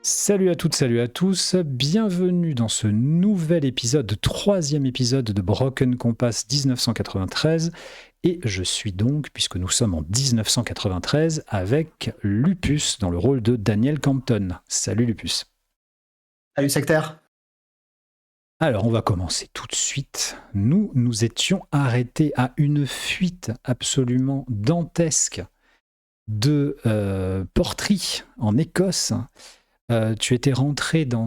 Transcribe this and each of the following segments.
Salut à toutes, salut à tous, bienvenue dans ce nouvel épisode, troisième épisode de Broken Compass 1993. Et je suis donc, puisque nous sommes en 1993, avec Lupus dans le rôle de Daniel Campton. Salut Lupus. Salut sectaire. Alors on va commencer tout de suite. Nous étions arrêtés à une fuite absolument dantesque de Portree en Écosse. Tu étais rentré dans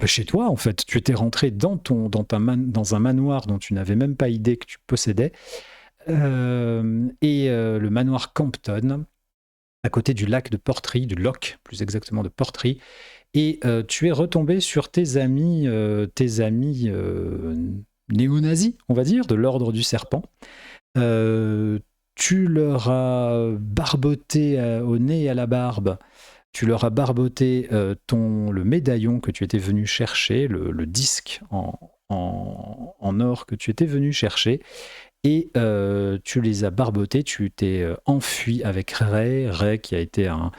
chez toi en fait. Tu étais rentré dans un manoir dont tu n'avais même pas idée que tu possédais, le manoir Campton, à côté du lac de Portree, du loch plus exactement de Portree, et tu es retombé sur tes amis néo-nazis, on va dire, de l'ordre du serpent. Tu leur as barboté au nez et à la barbe. Tu leur as barboté le médaillon que tu étais venu chercher, le disque en or que tu étais venu chercher, et tu les as barbotés, tu t'es enfui avec Ray qui a été un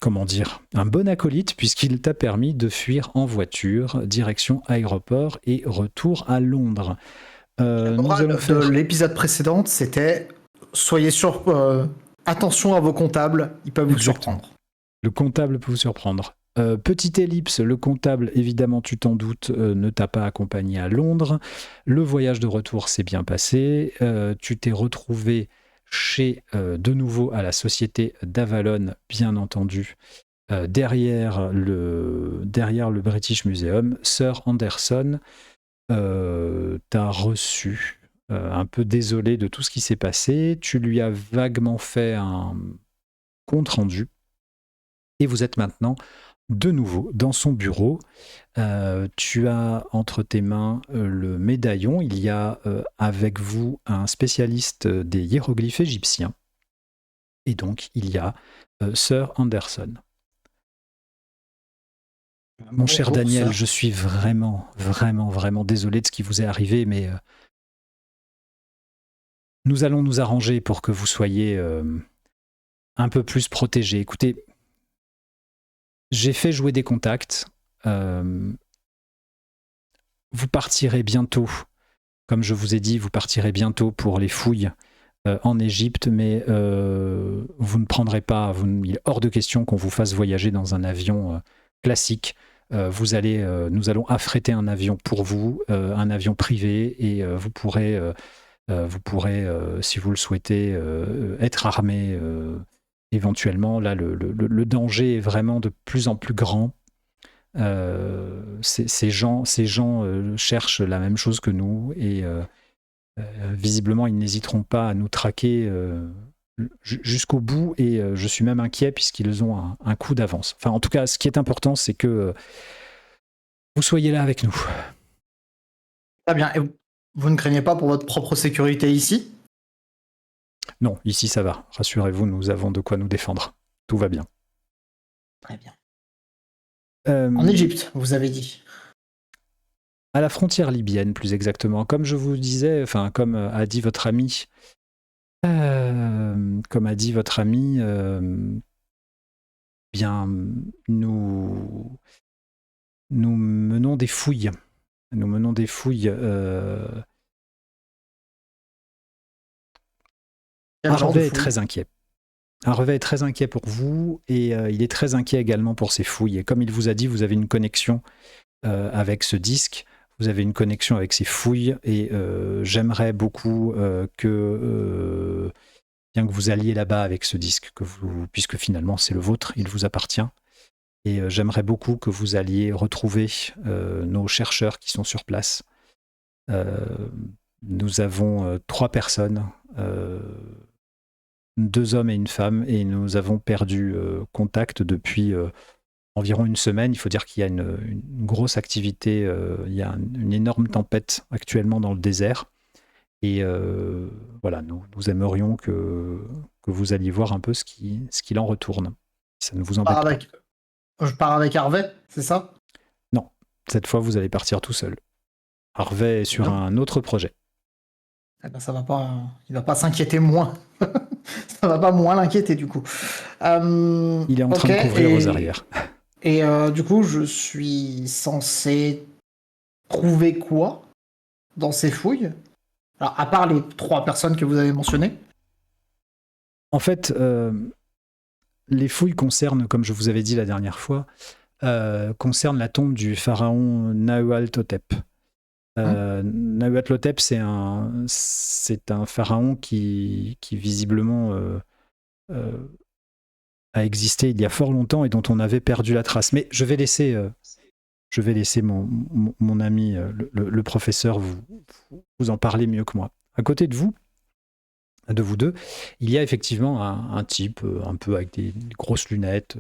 bon acolyte, puisqu'il t'a permis de fuir en voiture, direction aéroport et retour à Londres. La morale de l'épisode précédent, c'était soyez sûr, attention à vos comptables, ils peuvent vous surprendre. Le comptable peut vous surprendre. Petite ellipse, le comptable, évidemment, tu t'en doutes, ne t'a pas accompagné à Londres. Le voyage de retour s'est bien passé. Tu t'es retrouvé de nouveau à la société d'Avalon, bien entendu, derrière le British Museum. Sir Anderson t'a reçu, un peu désolé de tout ce qui s'est passé. Tu lui as vaguement fait un compte-rendu. Et vous êtes maintenant de nouveau dans son bureau. Tu as entre tes mains le médaillon. Il y a avec vous un spécialiste des hiéroglyphes égyptiens. Et donc, il y a Sir Anderson. Mon cher Daniel, je suis vraiment, vraiment, vraiment désolé de ce qui vous est arrivé, mais nous allons nous arranger pour que vous soyez un peu plus protégés. Écoutez, j'ai fait jouer des contacts. Vous partirez bientôt. Comme je vous ai dit, vous partirez bientôt pour les fouilles en Égypte, mais vous ne prendrez pas, il est hors de question qu'on vous fasse voyager dans un avion classique. Nous allons affréter un avion pour vous, un avion privé, et vous pourrez, si vous le souhaitez, être armé éventuellement. Là, le danger est vraiment de plus en plus grand. Ces gens cherchent la même chose que nous, et visiblement ils n'hésiteront pas à nous traquer jusqu'au bout, et je suis même inquiet puisqu'ils ont un coup d'avance. Enfin, en tout cas, ce qui est important, c'est que vous soyez là avec nous. Très bien. Et vous ne craignez pas pour votre propre sécurité ici ? Non, ici ça va. Rassurez-vous, nous avons de quoi nous défendre. Tout va bien. Très bien. En Égypte, vous avez dit. À la frontière libyenne, plus exactement. Comme je vous disais, enfin, comme a dit votre ami, bien, nous menons des fouilles. Harvey est très inquiet. Harvey est très inquiet pour vous, et il est très inquiet également pour ses fouilles. Et comme il vous a dit, vous avez une connexion avec ce disque, vous avez une connexion avec ces fouilles, et j'aimerais beaucoup bien que vous alliez là-bas avec ce disque, puisque finalement c'est le vôtre, il vous appartient. Et j'aimerais beaucoup que vous alliez retrouver nos chercheurs qui sont sur place. Nous avons 3 personnes, 2 hommes et une femme, et nous avons perdu contact depuis environ une semaine. Il faut dire qu'il y a une grosse activité, il y a une énorme tempête actuellement dans le désert. Et voilà, nous aimerions que vous alliez voir un peu ce qu'il en retourne. Ça ne vous embête pas. Je pars avec Harvey, c'est ça ? Non, cette fois vous allez partir tout seul. Harvey est sur un autre projet. Eh ben ça va pas, il va pas s'inquiéter moins. Ça va pas moins l'inquiéter du coup. Il est en train de couvrir aux arrières. Et du coup, je suis censé trouver quoi dans ces fouilles? Alors, à part les 3 personnes que vous avez mentionnées. En fait, les fouilles concernent, comme je vous avais dit la dernière fois, concernent la tombe du pharaon Nahuatl-Totep. Nahuatl-Totep, c'est un pharaon qui visiblement a existé il y a fort longtemps et dont on avait perdu la trace. Mais je vais laisser mon ami, le professeur, vous en parler mieux que moi. À côté de vous deux, il y a effectivement un type un peu avec des grosses lunettes,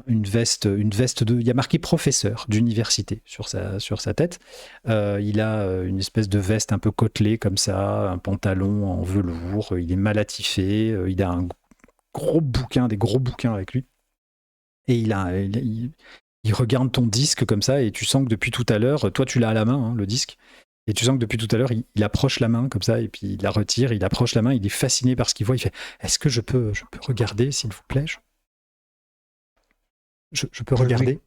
une veste il y a marqué professeur d'université sur sa tête. Il a une espèce de veste un peu côtelée comme ça, un pantalon en velours, il est mal attifé, il a des gros bouquins avec lui. Et il regarde ton disque comme ça et tu sens que depuis tout à l'heure, toi tu l'as à la main, le disque, et tu sens que depuis tout à l'heure, il approche la main comme ça et puis il la retire, il approche la main, il est fasciné par ce qu'il voit, il fait « Est-ce que je peux regarder s'il vous plaît ? Je peux regarder ?»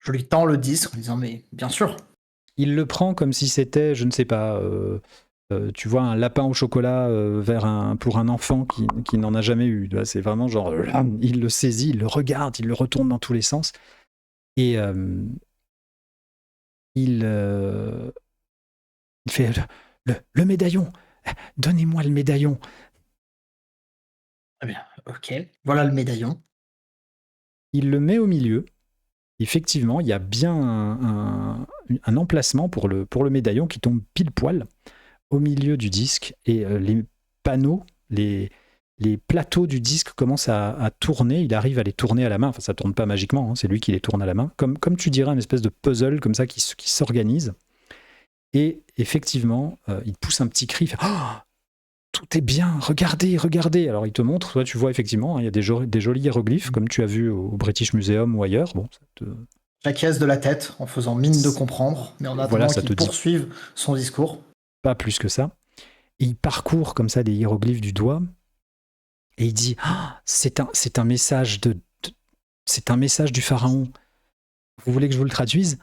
Je lui tends le disque en disant « Mais bien sûr !» Il le prend comme si c'était, je ne sais pas, tu vois, un lapin au chocolat pour un enfant qui n'en a jamais eu. C'est vraiment genre, il le saisit, il le regarde, il le retourne dans tous les sens. Et il fait le médaillon. Donnez-moi le médaillon. Très bien, ok. Voilà le médaillon. Il le met au milieu. Effectivement, il y a bien un emplacement pour le médaillon qui tombe pile poil au milieu du disque. Et les panneaux, les plateaux du disque commencent à tourner. Il arrive à les tourner à la main. Enfin, ça ne tourne pas magiquement, c'est lui qui les tourne à la main. Comme tu dirais, une espèce de puzzle comme ça qui s'organise. Et effectivement, il pousse un petit cri, il fait « Oh, tout est bien, regardez !» Alors il te montre, toi tu vois effectivement, il y a des jolis hiéroglyphes, comme tu as vu au British Museum ou ailleurs. Bon, j'acquiesce de la tête en faisant mine de comprendre, mais en attendant qu'il poursuive son discours. Pas plus que ça. Et il parcourt comme ça des hiéroglyphes du doigt, et il dit oh, c'est un message c'est un message du pharaon. Vous voulez que je vous le traduise ?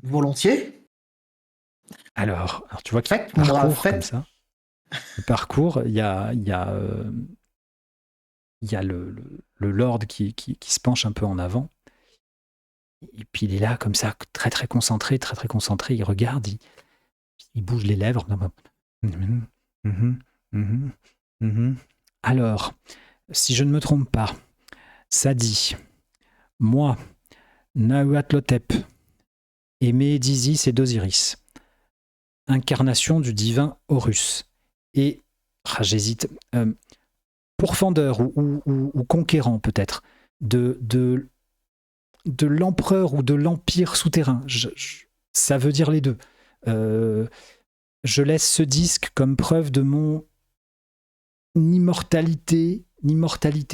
Volontiers. Alors tu vois qu'il parcourt comme ça. Le parcours, il y a le lord qui se penche un peu en avant. Et puis il est là comme ça, très très concentré, il regarde, il bouge les lèvres. Alors, si je ne me trompe pas, ça dit moi, Nahuatl-Totep, aimé d'Isis et d'Osiris, incarnation du divin Horus, et j'hésite, pourfendeur ou conquérant peut-être de l'empereur ou de l'empire souterrain. Ça veut dire les deux. Je laisse ce disque comme preuve de mon immortalité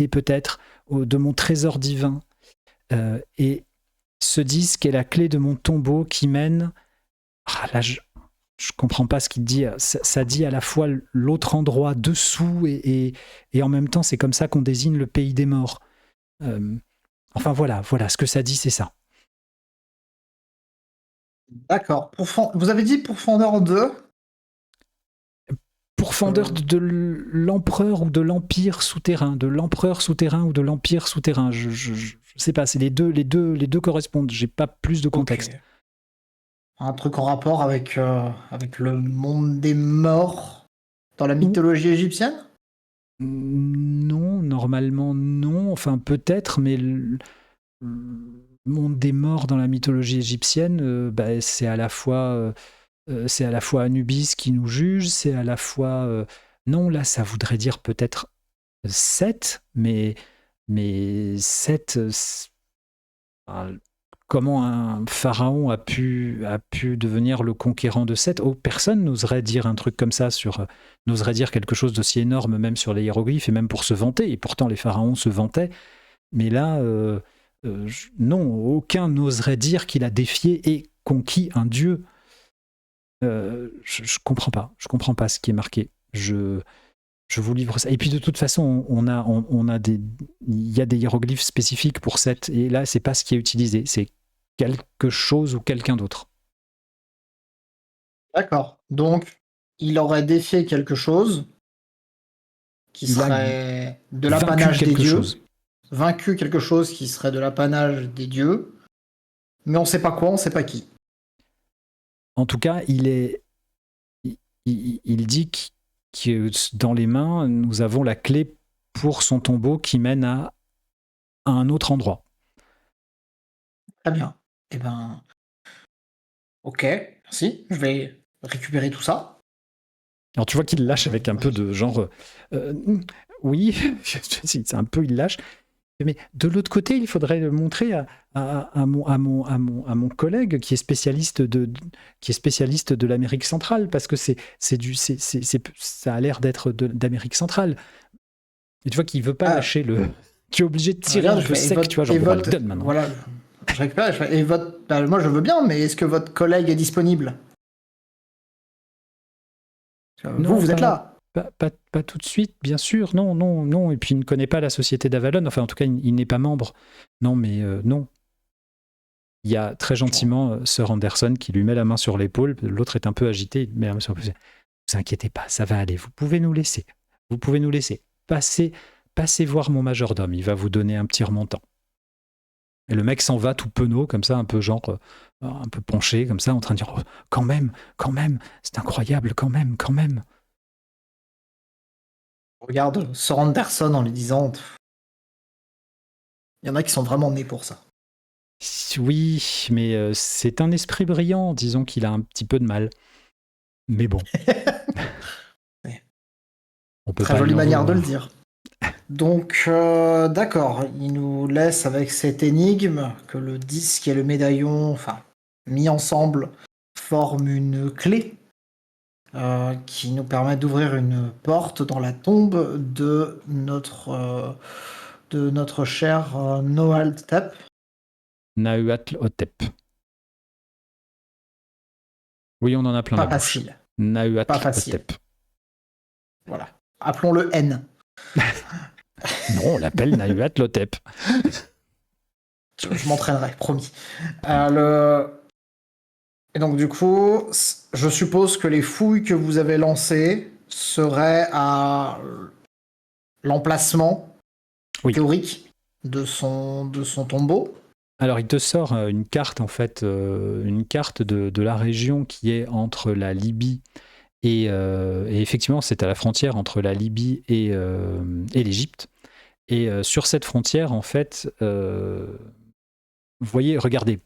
peut-être, de mon trésor divin. Et ce disque est la clé de mon tombeau qui mène... là, je comprends pas ce qu'il dit. Ça dit à la fois l'autre endroit dessous et en même temps, c'est comme ça qu'on désigne le pays des morts. Enfin, voilà, ce que ça dit, c'est ça. D'accord. Vous avez dit pourfendeur de... Pourfendeur de l'empereur ou de l'empire souterrain, de l'empereur souterrain ou de l'empire souterrain. Je sais pas, c'est les deux correspondent. J'ai pas plus de contexte. Okay. Un truc en rapport avec le monde des morts dans la mythologie égyptienne ? Non, normalement non. Enfin peut-être, mais le monde des morts dans la mythologie égyptienne, c'est à la fois Anubis qui nous juge, c'est à la fois... non, là, ça voudrait dire peut-être Seth, mais Seth... comment un pharaon a pu devenir le conquérant de Seth ? Personne n'oserait dire un truc comme ça, n'oserait dire quelque chose d'aussi énorme, même sur les hiéroglyphes, et même pour se vanter. Et pourtant, les pharaons se vantaient. Mais là, non, aucun n'oserait dire qu'il a défié et conquis un dieu. Je comprends pas. Je comprends pas ce qui est marqué. Je vous livre ça. Et puis de toute façon, il y a des hiéroglyphes spécifiques pour cette. Et là, c'est pas ce qui est utilisé. C'est quelque chose ou quelqu'un d'autre. D'accord. Donc, il aurait défié quelque chose qui Il a serait de vaincu l'apanage des quelque dieux, chose. vaincu quelque chose qui serait de l'apanage des dieux, mais on sait pas quoi, on sait pas qui. En tout cas, il dit que dans les mains, nous avons la clé pour son tombeau qui mène à un autre endroit. Très bien. Eh ben, ok, merci. Je vais récupérer tout ça. Alors tu vois qu'il lâche avec un peu de genre euh, oui, c'est un peu il lâche. Mais de l'autre côté, il faudrait le montrer à mon collègue qui est spécialiste de l'Amérique centrale, parce que ça a l'air d'être d'Amérique centrale. Et tu vois qu'il veut pas lâcher le. Tu es obligé de tirer un peu sec, tu vois, genre bon, donne maintenant. Voilà, je récupère. Et moi je veux bien, mais est-ce que votre collègue est disponible? Non, vous êtes là. Pas tout de suite, bien sûr. Non, non, non. Et puis il ne connaît pas la société d'Avalon. Enfin, en tout cas, il n'est pas membre. Non, mais non. Il y a très gentiment Sir Anderson qui lui met la main sur l'épaule. L'autre est un peu agité. Il met la main sur l'épaule. Ne vous inquiétez pas, ça va aller. Vous pouvez nous laisser. Vous pouvez nous laisser. Passez voir mon majordome. Il va vous donner un petit remontant. Et le mec s'en va tout penaud, comme ça, un peu genre, un peu penché, comme ça, en train de dire oh, quand même, c'est incroyable, quand même. Regarde Sir Anderson en lui disant il y en a qui sont vraiment nés pour ça. Oui, mais c'est un esprit brillant, disons qu'il a un petit peu de mal. Mais bon. On peut Très pas jolie lui en manière de vouloir. le dire. Donc, d'accord, il nous laisse avec cette énigme que le disque et le médaillon, enfin, mis ensemble, forment une clé qui nous permet d'ouvrir une porte dans la tombe de notre cher Noaltep. Nahuatl-Hotep. Oui, on en a plein Pas la bouche. facile. Pas facile. Nahuatl-Hotep. Voilà. Appelons-le N. Non, on l'appelle Nahuatl-Hotep. Je m'entraînerai, promis. Et donc, du coup, je suppose que les fouilles que vous avez lancées seraient à l'emplacement théorique de son tombeau. Alors, il te sort une carte, en fait, une carte de la région qui est entre la Libye et effectivement, c'est à la frontière entre la Libye et l'Égypte. Et sur cette frontière, en fait, vous voyez, regardez.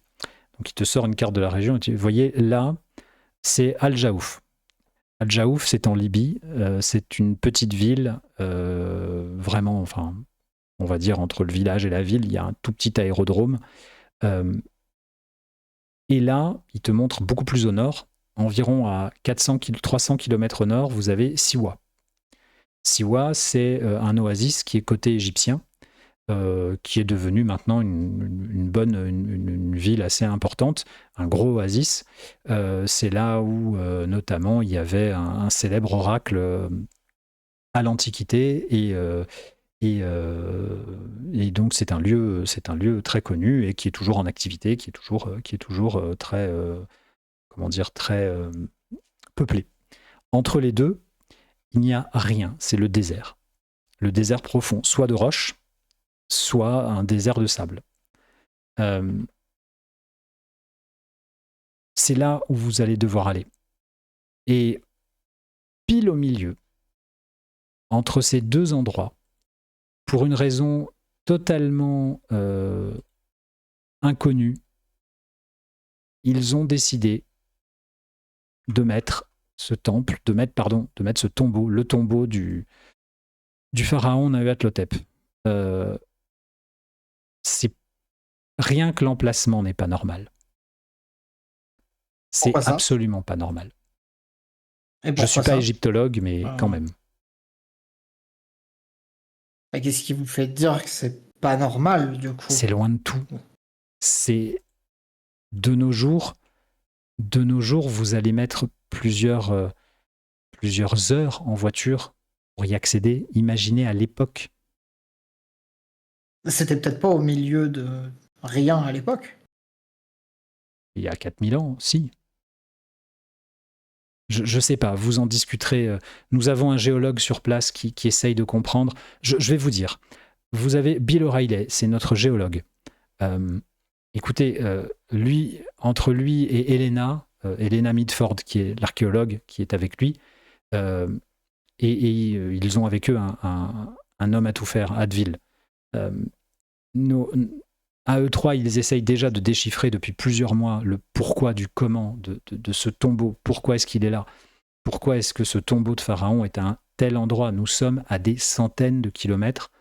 Donc, il te sort une carte de la région. Vous voyez, là, c'est Al-Jaouf. Al-Jaouf, c'est en Libye. C'est une petite ville, vraiment, enfin, on va dire, entre le village et la ville, il y a un tout petit aérodrome. Et là, il te montre beaucoup plus au nord, environ à 300 km au nord, vous avez Siwa. Siwa, c'est un oasis qui est côté égyptien, qui est devenu maintenant une ville assez importante, un gros oasis. C'est là où, notamment, il y avait un célèbre oracle à l'Antiquité et donc c'est un lieu très connu et qui est toujours en activité, qui est toujours très, comment dire, très peuplé. Entre les deux, il n'y a rien, c'est le désert profond, soit de roches, soit un désert de sable. C'est là où vous allez devoir aller. Et pile au milieu, entre ces deux endroits, pour une raison totalement inconnue, ils ont décidé de mettre ce temple, de mettre ce tombeau, le tombeau du pharaon Nahuatl-Hotep. C'est rien que l'emplacement n'est pas normal. C'est absolument pas normal. Je ne suis pas égyptologue, mais quand même. Qu'est-ce qui vous fait dire que c'est pas normal, du coup? C'est loin de tout. C'est de nos jours, vous allez mettre plusieurs heures en voiture pour y accéder. Imaginez à l'époque. C'était peut-être pas au milieu de rien à l'époque. Il y a 4000 ans, si. Je sais pas, vous en discuterez. Nous avons un géologue sur place qui essaye de comprendre. Je vais vous dire. Vous avez Bill O'Reilly, c'est notre géologue. Écoutez, entre lui et Elena Mitford, qui est l'archéologue qui est avec lui, et ils ont avec eux un homme à tout faire, Advil. À eux trois, ils essayent déjà de déchiffrer depuis plusieurs mois le pourquoi du comment de ce tombeau. Pourquoi est-ce qu'il est là? Pourquoi est-ce que ce tombeau de Pharaon est à un tel endroit? Nous sommes à des centaines de kilomètres,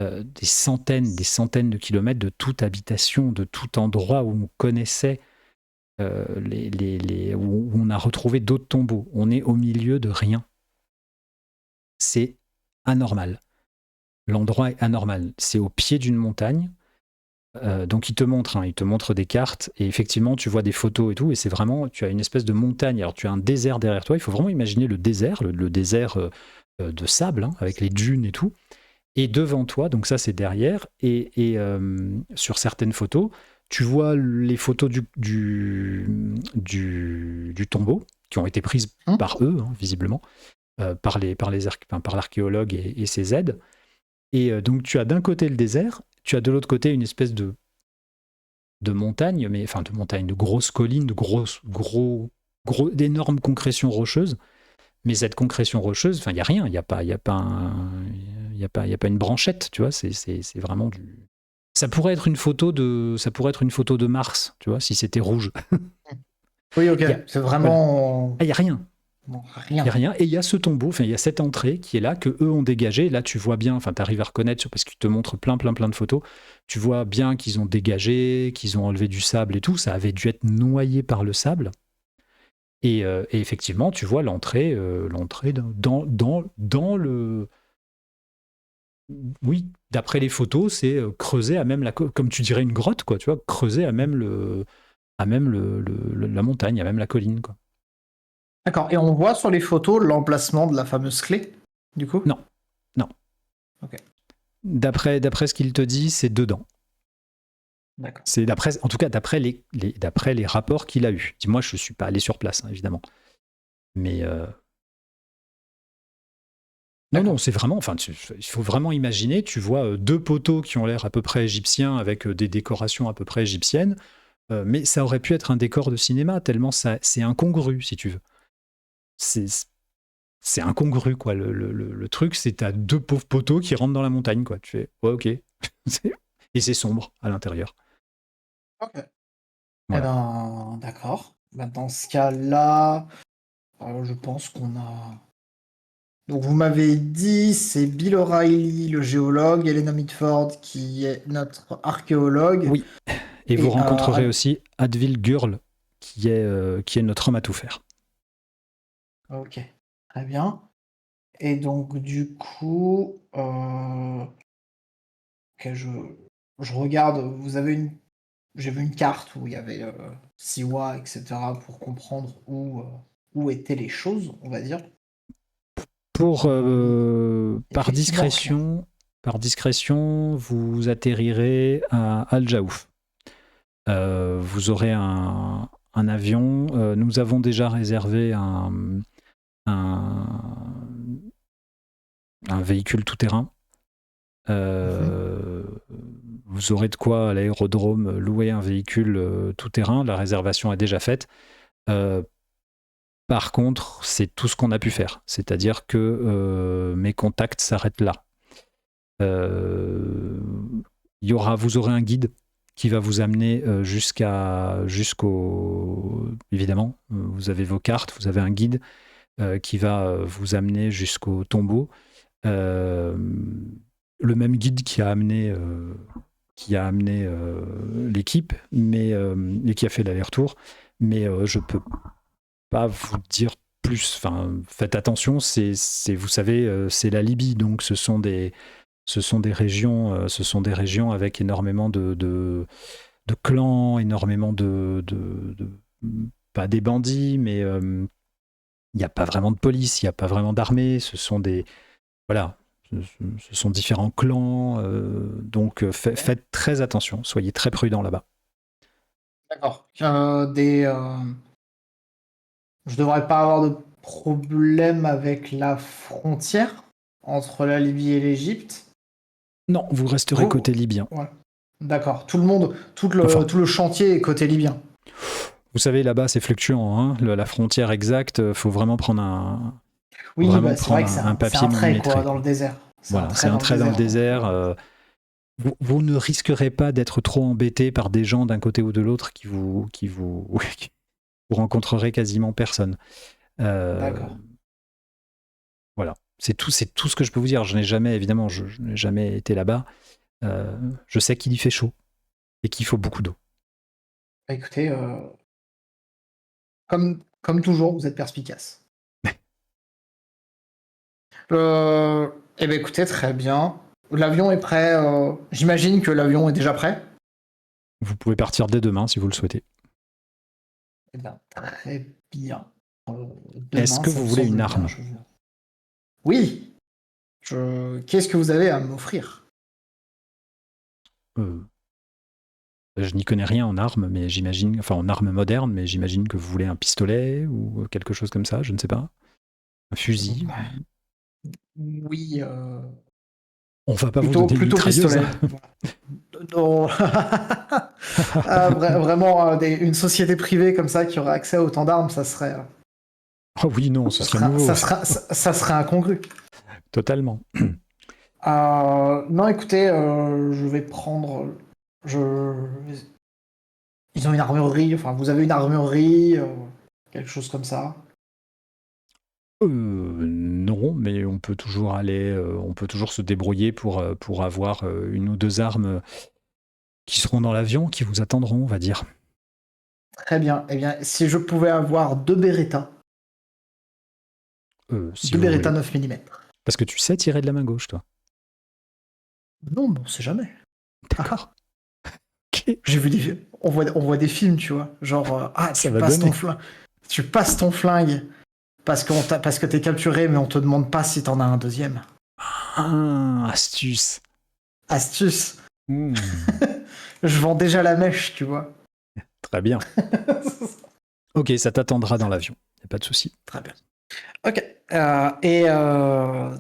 des centaines de kilomètres de toute habitation, de tout endroit où on connaissait, où on a retrouvé d'autres tombeaux. On est au milieu de rien. C'est anormal. L'endroit est anormal. C'est au pied d'une montagne. Donc il te montre des cartes et effectivement tu vois des photos et tout et c'est vraiment, tu as une espèce de montagne, alors tu as un désert derrière toi, il faut vraiment imaginer le désert, le désert de sable avec les dunes et tout, et devant toi, donc ça c'est derrière, et sur certaines photos tu vois les photos du tombeau qui ont été prises par eux, visiblement, par l'archéologue et ses aides. Et donc tu as d'un côté le désert, tu as de l'autre côté une espèce de montagne, de grosses collines, d'énormes concrétions rocheuses. Mais cette concrétion rocheuse, il n'y a rien, il n'y a pas une branchette, tu vois. C'est vraiment du. Ça pourrait être une photo de Mars, tu vois, si c'était rouge. Oui, ok. C'est vraiment. Voilà. Il n'y a rien. Non, Il n'y a rien. Et il y a ce tombeau, il y a cette entrée qui est là, que eux ont dégagé. Là, tu vois bien, tu arrives à reconnaître, parce qu'ils te montrent plein de photos. Tu vois bien qu'ils ont dégagé, qu'ils ont enlevé du sable et tout. Ça avait dû être noyé par le sable. Et effectivement, tu vois l'entrée dans le. Oui, d'après les photos, c'est creusé à même comme tu dirais une grotte, quoi. Tu vois, creusé à même la montagne, à même la colline, quoi. D'accord. Et on voit sur les photos l'emplacement de la fameuse clé, du coup? Non. Ok. D'après ce qu'il te dit, c'est dedans. D'accord. C'est en tout cas d'après les rapports qu'il a eus. Dis-moi, je ne suis pas allé sur place, évidemment. Mais non, c'est vraiment. Il faut vraiment imaginer. Tu vois deux poteaux qui ont l'air à peu près égyptiens avec des décorations à peu près égyptiennes, mais ça aurait pu être un décor de cinéma tellement c'est incongru, si tu veux. C'est incongru, quoi. Le truc, c'est t'as deux pauvres poteaux qui rentrent dans la montagne, quoi. Tu fais, ouais, ok. Et c'est sombre à l'intérieur. Ok. Voilà. Eh ben, d'accord. Dans ce cas-là, je pense qu'on a. Donc vous m'avez dit, c'est Bill O'Reilly, le géologue, Elena Mitford, qui est notre archéologue. Oui. Et vous rencontrerez aussi Advil Gurl, qui est notre homme à tout faire. Ok, très bien. Et donc du coup, je regarde, j'ai vu une carte où il y avait Siwa, etc., pour comprendre où étaient les choses, on va dire. Par discrétion, vous atterrirez à Al Jaouf. Vous aurez un avion. Nous avons déjà réservé un véhicule tout-terrain. Vous aurez de quoi à l'aérodrome louer un véhicule tout-terrain. La réservation est déjà faite. Par contre, c'est tout ce qu'on a pu faire. C'est-à-dire que mes contacts s'arrêtent là. Vous aurez un guide qui va vous amener jusqu'au... Évidemment, vous avez vos cartes, vous avez un guide qui va vous amener jusqu'au tombeau. Le même guide qui a amené l'équipe, et qui a fait l'aller-retour. Mais je peux pas vous dire plus. Faites attention, vous savez, c'est la Libye, donc ce sont des régions avec énormément de clans, énormément de pas des bandits, mais il n'y a pas vraiment de police, il n'y a pas vraiment d'armée, ce sont des... Voilà, ce sont différents clans, donc faites très attention, soyez très prudents là-bas. D'accord. Je devrais pas avoir de problème avec la frontière entre la Libye et l'Égypte. Non, vous resterez Vous, côté libyen. ouais. D'accord. Tout le monde, Enfin, tout le chantier est côté libyen. vous savez, là-bas, c'est fluctuant, hein, la frontière exacte, faut vraiment prendre Oui, bah, c'est vrai que un c'est papier un trait quoi millimétré. dans le désert. C'est un Voilà, trait c'est un dans le trait dans le désert. désert. Vous ne risquerez pas d'être trop embêté par des gens d'un côté ou de l'autre qui vous rencontrerez quasiment personne. D'accord. Voilà, c'est tout ce que je peux vous dire. Je n'ai jamais, évidemment, je n'ai jamais été là-bas. Je sais qu'il y fait chaud et qu'il faut beaucoup d'eau. Bah, écoutez, comme toujours, vous êtes perspicace. Eh ben écoutez, très bien. L'avion est prêt. J'imagine que l'avion est déjà prêt. Vous pouvez partir dès demain si vous le souhaitez. Eh bien, très bien. Est-ce Demain, que ça vous me voulez une semble bien. arme? Oui. Qu'est-ce que vous avez à m'offrir? euh, Je n'y connais rien en armes, mais j'imagine, enfin en armes modernes, mais j'imagine que vous voulez un pistolet ou quelque chose comme ça, je ne sais pas. Un fusil. Oui, On va pas vous donner une plutôt mitrailleuse. pistolet. Non. Vraiment, une société privée comme ça qui aurait accès à autant d'armes, Oh oui, non, ce serait nouveau. ça serait incongru. Totalement. Non, écoutez, je vais prendre. Je... Ils ont une armurerie, enfin, vous avez une armurerie, quelque chose comme ça. Non, mais on peut toujours on peut toujours se débrouiller pour avoir une ou deux armes qui seront dans l'avion, qui vous attendront, on va dire. Très bien. Eh bien, si je pouvais avoir deux Beretta, Si deux vous Beretta voulez. 9 mm. Parce que tu sais tirer de la main gauche, toi. Non, mais on sait jamais. D'accord. Ok. J'ai vu on voit des films, tu vois. Genre, Ça va donner. Tu passes ton flingue parce que t'es capturé, mais on te demande pas si t'en as un deuxième. Ah, astuce. Astuce. Hmm, Je vends déjà la mèche, tu vois. très bien. Ok, ça t'attendra dans l'avion. Y a pas de souci. Très bien. Ok.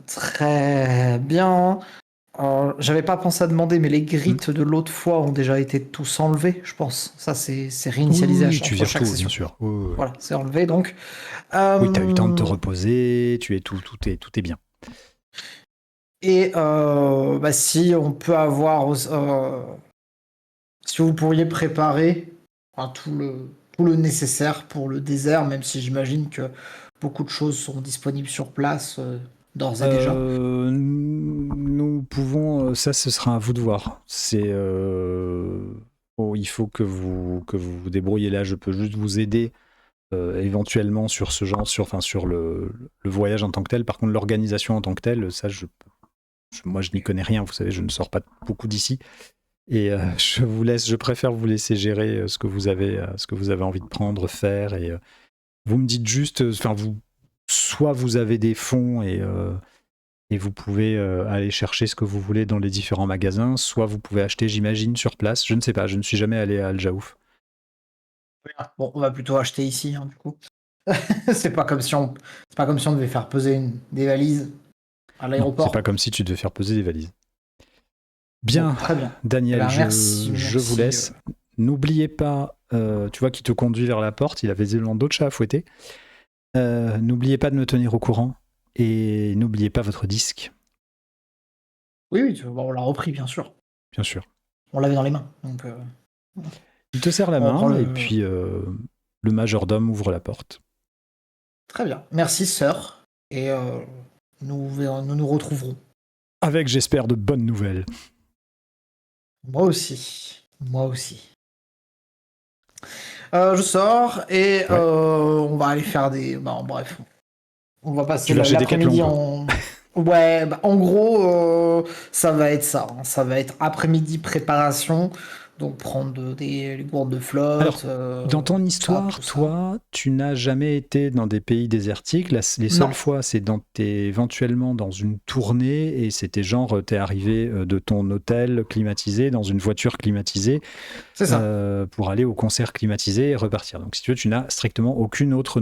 Très bien. J'avais pas pensé à demander, mais les grites de l'autre fois ont déjà été tous enlevés, je pense. Ça, c'est réinitialisé Oui, tu entre vires chaque tout, bien session. sûr. Oui, Voilà, c'est enlevé donc. oui, t'as eu le temps de te Euh, reposer, tout est bien. et bah, si on peut avoir, si vous pourriez préparer tout le nécessaire pour le désert, même si j'imagine que beaucoup de choses sont disponibles sur place d'ores et déjà. Nous pouvons, ça ce sera à vous de voir. Il faut que vous débrouillez là. Je peux juste vous aider éventuellement sur ce genre, sur le voyage en tant que tel. Par contre, l'organisation en tant que telle, ça moi je n'y connais rien. Vous savez, je ne sors pas beaucoup d'ici. Et je préfère vous laisser gérer ce que vous avez envie de prendre, faire. Et vous me dites juste, soit vous avez des fonds et vous pouvez aller chercher ce que vous voulez dans les différents magasins, soit vous pouvez acheter, j'imagine, sur place. Je ne sais pas, je ne suis jamais allé à Al Jaouf. Bon, on va plutôt acheter ici, hein, du coup. C'est pas comme si on devait faire peser des valises à Non, c'est pas l'aéroport. comme si tu devais faire peser des valises. Bon, Bien, très bien. Eh Daniel, ben, merci, je vous laisse. N'oubliez pas, tu vois, qui te conduit vers la porte, il a visiblement d'autres chats à fouetter. N'oubliez pas de me tenir au courant et n'oubliez pas votre disque, Oui, bon, on l'a repris, bien sûr. bien sûr. On l'avait dans les mains. Donc, Il te serre la on reprend main et puis le majordome ouvre la porte. Très bien. Merci, sœur. Et nous retrouverons. Avec, j'espère, de bonnes nouvelles. Moi aussi. Moi aussi. Je sors et Ouais. on va aller faire des. Bah, bref. On va passer Tu vas chez l'après-midi Decathlon, quoi. en. Ouais, bah, en gros, ça va être ça. Hein. Ça va être après-midi préparation Donc prendre des gourdes de Alors, flotte, dans ton tout histoire, ça. toi, tu n'as jamais été dans des pays désertiques. Les Non, seules fois, c'est éventuellement dans une tournée et c'était genre, t'es arrivé de ton hôtel climatisé dans une voiture climatisée c'est ça. pour aller au concert climatisé et repartir. Donc, si tu veux, tu n'as strictement aucune autre.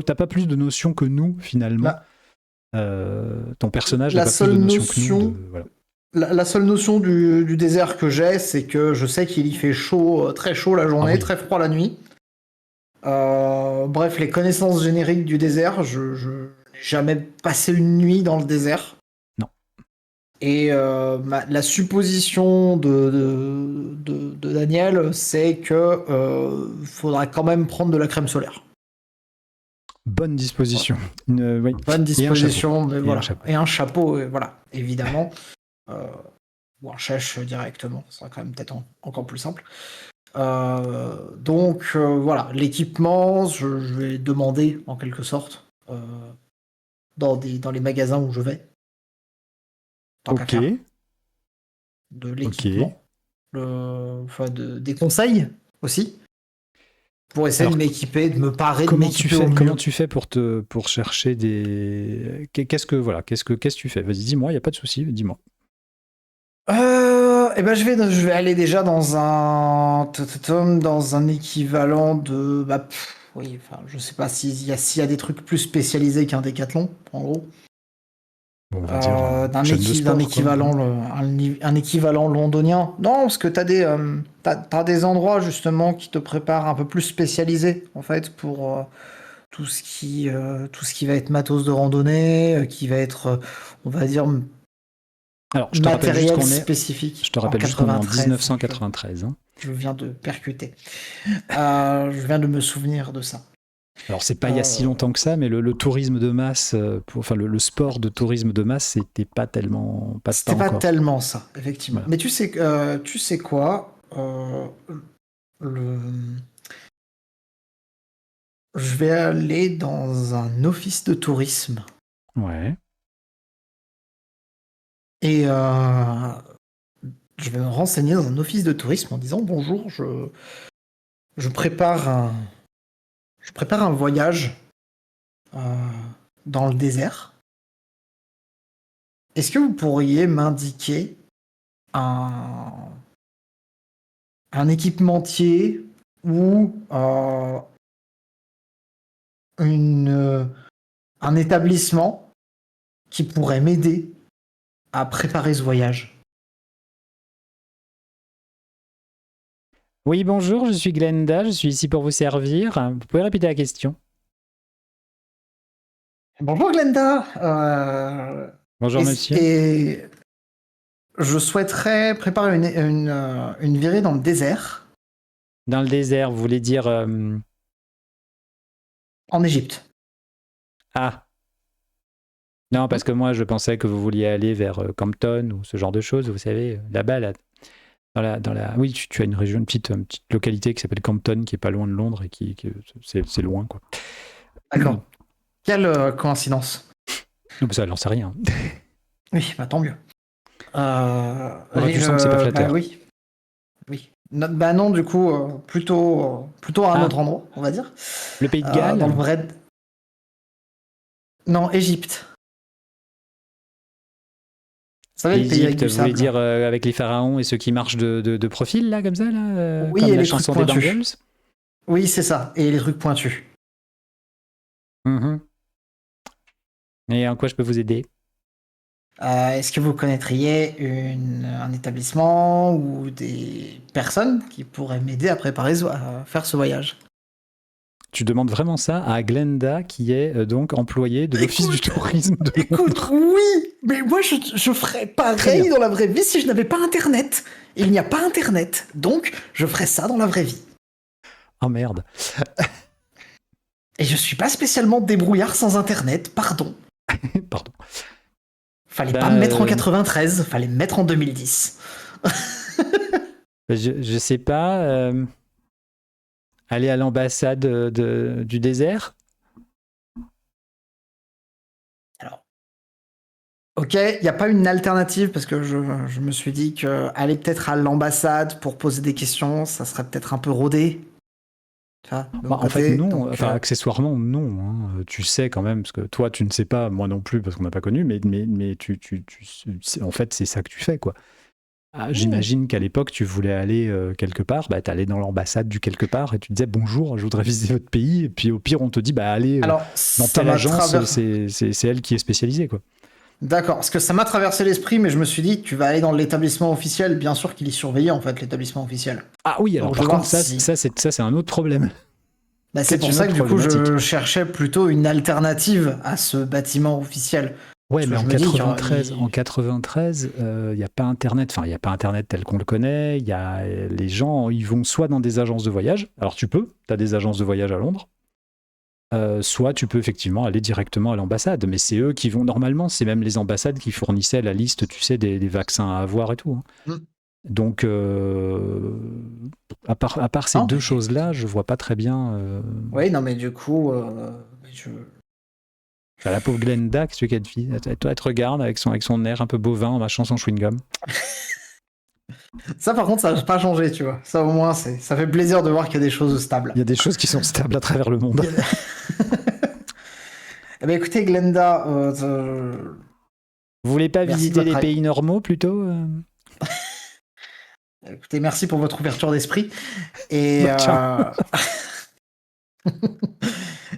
T'as pas plus de notions que nous, finalement. La, Ton personnage n'a la pas plus seule de notions que nous. notion, Voilà. la seule notion du désert que j'ai, c'est que je sais qu'il y fait chaud, très chaud la Ah journée, oui. très froid la nuit. Bref, les connaissances génériques du désert, je n'ai jamais passé une nuit dans le désert. Non. Et la supposition de Daniel, c'est que faudra quand même prendre de la crème solaire. Bonne Voilà. disposition. Oui. Bonne Et un chapeau. disposition, mais Et un voilà. chapeau. Et un chapeau, voilà, évidemment. Euh, ou un chèche directement, ça sera quand même peut-être encore plus simple. Donc voilà, l'équipement, je vais demander en quelque sorte dans les magasins où je vais, tant qu'à Ok. faire, de Ok. l'équipement, des conseils aussi, pour essayer de Alors, m'équiper, de me parer, de m'équiper au comment mieux. tu fais pour chercher des... Qu'est-ce que tu fais? Vas-y, dis-moi, il n'y a pas de souci, dis-moi. Eh ben je vais aller déjà dans un équivalent de oui, enfin je sais pas s'il y a des trucs plus spécialisés qu'un décathlon en gros. Bon, on va dire chaîne de D'un sport, quoi. équivalent, un équivalent londonien. Non, parce que t'as des endroits justement qui te préparent un peu plus spécialisés en fait pour tout ce qui va être matos de randonnée, qui va être, on va dire, Alors, matériel spécifique. je te En rappelle juste qu'on est en 93, 1993. Hein. je viens de percuter. Je viens de me souvenir de ça. Alors, c'est pas il y a si Euh, longtemps que ça, mais le tourisme de masse, enfin le sport de tourisme de masse, c'était pas C'était pas encore. tellement ça, effectivement. Voilà. Mais tu sais quoi? Le... Je vais aller dans un office de tourisme Ouais. et je vais me renseigner dans un office de tourisme en disant bonjour, je prépare je prépare un voyage euh, dans le désert. Est-ce que vous pourriez m'indiquer un, un équipementier ou une, un établissement qui pourrait m'aider à préparer ce voyage? Oui, bonjour, je suis Glenda, je suis ici pour vous servir. Vous pouvez répéter la question? Bonjour Glenda, Bonjour, monsieur. et je souhaiterais préparer une virée dans le désert, Dans le désert, vous voulez dire... en Égypte. Ah, non, parce que moi, je pensais que vous vouliez aller vers Campton ou ce genre de choses, vous savez, là-bas, là, Oui, tu as une région, une petite localité qui s'appelle Campton, qui est pas loin de Londres et c'est loin, quoi. D'accord. Quelle coïncidence. Donc ça, elle n'en sait rien. Oui, bah tant mieux. Enfin, tu sens que c'est pas Bah flatteur. oui, oui. Bah non, du coup, plutôt à un Ah, autre endroit, on va dire. le pays de Dans le Galles? vrai... Non, Égypte. Vous savez, le pays avec Égypte, du vous voulez sable. dire avec les pharaons et ceux qui marchent de profil, là, comme ça, là Oui, comme et la les trucs chanson des pointus. Bangles? Oui, c'est ça. Et les trucs pointus. Mhm. Et en quoi je peux vous aider? Est-ce que vous connaîtriez un établissement ou des personnes qui pourraient m'aider à à faire ce voyage? Tu demandes vraiment ça à Glenda, qui est donc employée de l'Office du Écoute, tourisme de écoute, Londres. oui, mais moi je ferais Très bien. pareil dans la vraie vie si je n'avais pas Internet. Il n'y a pas Internet, donc je ferais ça dans la vraie vie. Oh merde. Et je suis pas spécialement débrouillard sans Internet, pardon. Pardon. Fallait pas me Ben, mettre en 93, fallait me mettre en 2010. je sais pas. Aller à l'ambassade du désert? Alors, Ok, il n'y a pas une alternative parce que je me suis dit que aller peut-être à l'ambassade pour poser des questions, ça serait peut-être un peu rodé, tu vois, de mon En fait, côté. non. Donc, Enfin, accessoirement, non. Hein. Tu sais quand même, parce que toi, tu ne sais pas, moi non plus, parce qu'on n'a pas connu, mais en fait, c'est ça que tu fais, quoi. Ah, j'imagine qu'à l'époque, tu voulais aller quelque part, bah, tu allais dans l'ambassade du quelque part et tu disais bonjour, je voudrais visiter votre pays. Et puis au pire, on te dit, bah, allez alors, dans ça telle m'a agence, traversé. c'est elle qui est spécialisée, quoi. D'accord, parce que ça m'a traversé l'esprit, mais je me suis dit, tu vas aller dans l'établissement officiel, bien sûr qu'il est surveillé en fait, l'établissement officiel. Ah oui, alors Donc je vais par voir contre, si. c'est un autre problème. Bah, c'est C'est pour une ça autre que du coup, problématique. je cherchais plutôt une alternative à ce bâtiment officiel. Ouais, Parce que mais je me dis qu'il y aura- 93, il n'y a pas Internet. Enfin, il n'y a pas Internet tel qu'on le connaît. Les gens, ils vont soit dans des agences de voyage. Alors tu as des agences de voyage à Londres. Soit tu peux effectivement aller directement à l'ambassade. Mais c'est eux qui vont, normalement, c'est même les ambassades qui fournissaient la liste, tu sais, des vaccins à avoir et tout. Hein. Hmm. Donc, à part ces Non, deux mais écoute. choses-là, je vois pas très bien. Oui, non, mais du coup, je... Enfin, la pauvre Glenda, qu'est-ce qu'elle vit. Elle te regarde avec son air un peu bovin en mâchant son chewing-gum. Ça, par contre, ça n'a pas changé, tu vois. Ça, au moins, ça fait plaisir de voir qu'il y a des choses stables. Il y a des choses qui sont stables à travers le monde. Il y a- Eh ben, écoutez, Glenda, Vous voulez pas merci de visiter votre les aide. pays normaux plutôt Écoutez, merci pour votre ouverture d'esprit. Et, Bah tiens,